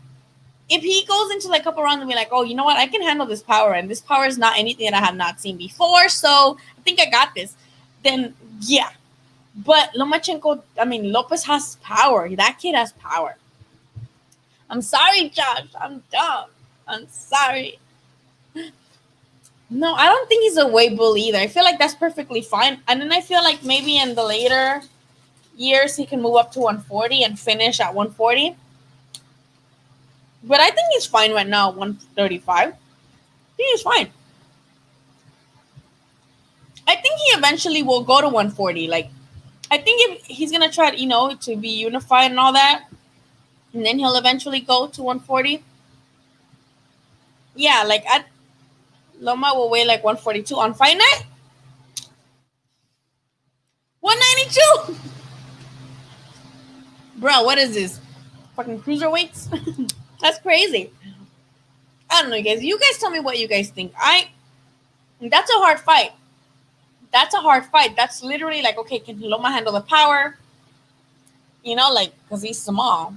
If he goes into like a couple rounds and be like, oh, you know what, I can handle this power, and this power is not anything that I have not seen before, so I think I got this. Then yeah. But Lopez has power. That kid has power. I'm sorry, Josh. I'm dumb. I'm sorry. No, I don't think he's a weight bully either. I feel like that's perfectly fine. And then I feel like maybe in the later years he can move up to 140 and finish at 140. But I think he's fine right now, 135. I think he's fine. I think he eventually will go to 140. Like, I think if he's gonna try, to be unified and all that, and then he'll eventually go to 140. Yeah, like Loma will weigh like 142 on fight night. 192. Bro, what is this? Fucking cruiserweights? That's crazy. I don't know, you guys. You guys tell me what you guys think. That's a hard fight. That's literally like, okay, can Loma handle the power? Because he's small.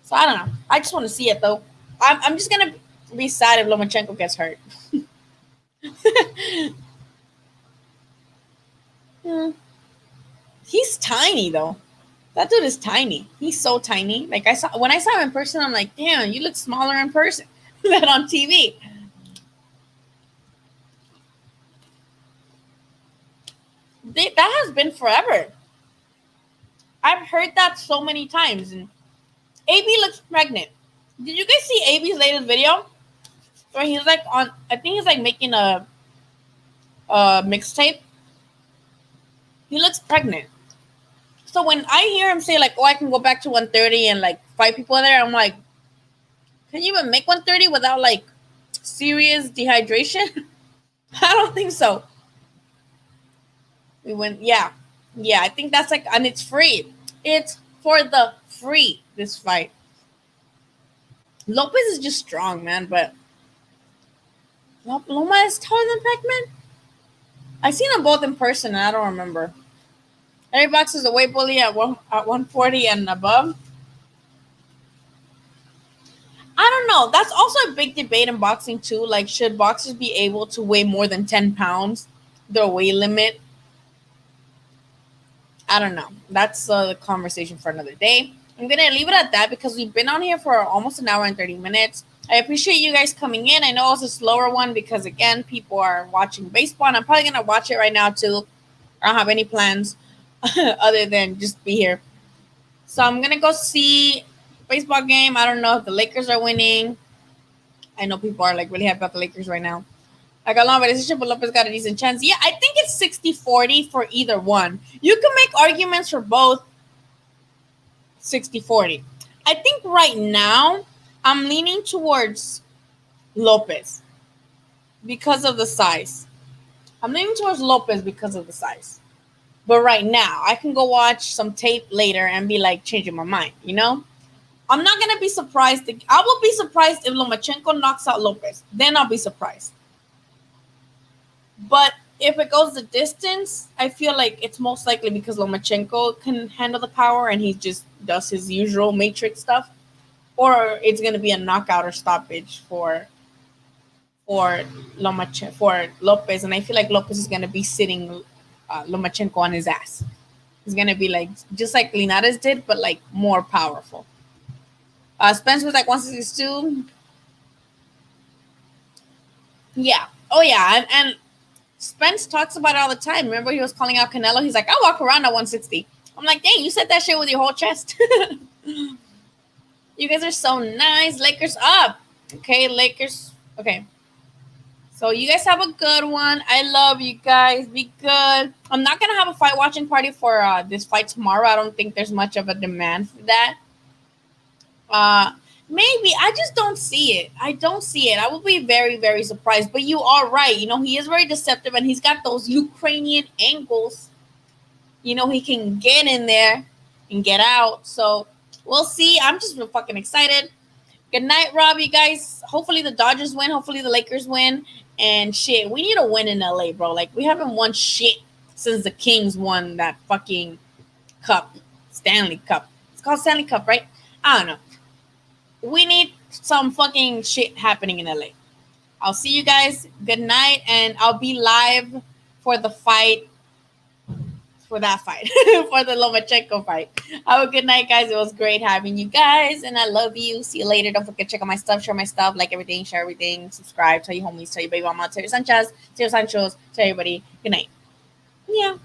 So I don't know. I just want to see it though. I'm just gonna be sad if Lomachenko gets hurt. He's tiny though. That dude is tiny. He's so tiny. Like when I saw him in person, I'm like, damn, you look smaller in person than on TV. That has been forever. I've heard that so many times. And AB looks pregnant. Did you guys see AB's latest video? Where he's like on, I think he's like making a mixtape. He looks pregnant. So when I hear him say like, "Oh, I can go back to 130 and like 5 people there," I'm like, can you even make 130 without like serious dehydration? I don't think so. We went, yeah. I think that's like, and it's free. It's for the free, this fight. Lopez is just strong, man, but Loma is taller than Pac-Man? I've seen them both in person, and I don't remember. Every box is a weight bully at 140 and above. I don't know. That's also a big debate in boxing, too. Like, should boxers be able to weigh more than 10 pounds? Their weight limit? I don't know. That's a conversation for another day. I'm going to leave it at that because we've been on here for almost an hour and 30 minutes. I appreciate you guys coming in. I know it's a slower one because, again, people are watching baseball, and I'm probably going to watch it right now, too. I don't have any plans other than just be here. So I'm going to go see baseball game. I don't know if the Lakers are winning. I know people are like really happy about the Lakers right now. I got long relationship, but Lopez got a decent chance. Yeah, I think it's 60-40 for either one. You can make arguments for both 60-40. I think right now I'm leaning towards Lopez because of the size. I'm leaning towards Lopez because of the size. But right now, I can go watch some tape later and be like changing my mind, you know? I'm not going to be surprised. I will be surprised if Lomachenko knocks out Lopez. Then I'll be surprised. But if it goes the distance, I feel like it's most likely because Lomachenko can handle the power and he just does his usual matrix stuff. Or it's going to be a knockout or stoppage for Lopez. And I feel like Lopez is going to be sitting Lomachenko on his ass. He's going to be like, just like Linares did, but like more powerful. Spence was like 162. Yeah. Oh, yeah. And Spence talks about it all the time. Remember he was calling out Canelo? He's like, I walk around at 160. I'm like, dang, you said that shit with your whole chest. You guys are so nice. Lakers up. Okay, Lakers. Okay. So you guys have a good one. I love you guys. Be good. I'm not going to have a fight watching party for this fight tomorrow. I don't think there's much of a demand for that. Maybe. I just don't see it. I don't see it. I will be very, very surprised. But you are right. You know, he is very deceptive and he's got those Ukrainian angles. You know, he can get in there and get out. So we'll see. I'm just real fucking excited. Good night, Rob, you guys. Hopefully the Dodgers win. Hopefully the Lakers win. And shit, we need a win in LA, bro. Like, we haven't won shit since the Kings won that fucking cup. Stanley Cup. It's called Stanley Cup, right? I don't know. We need some fucking shit happening in LA. I'll see you guys. Good night. And I'll be live for the fight. For that fight. For the Lomachenko fight. Have a good night, guys. It was great having you guys. And I love you. See you later. Don't forget to check out my stuff. Share my stuff. Like everything. Share everything. Subscribe. Tell your homies. Tell your baby mama. Tell your Sanchez. Tell your Sanchos. Tell everybody. Good night. Yeah.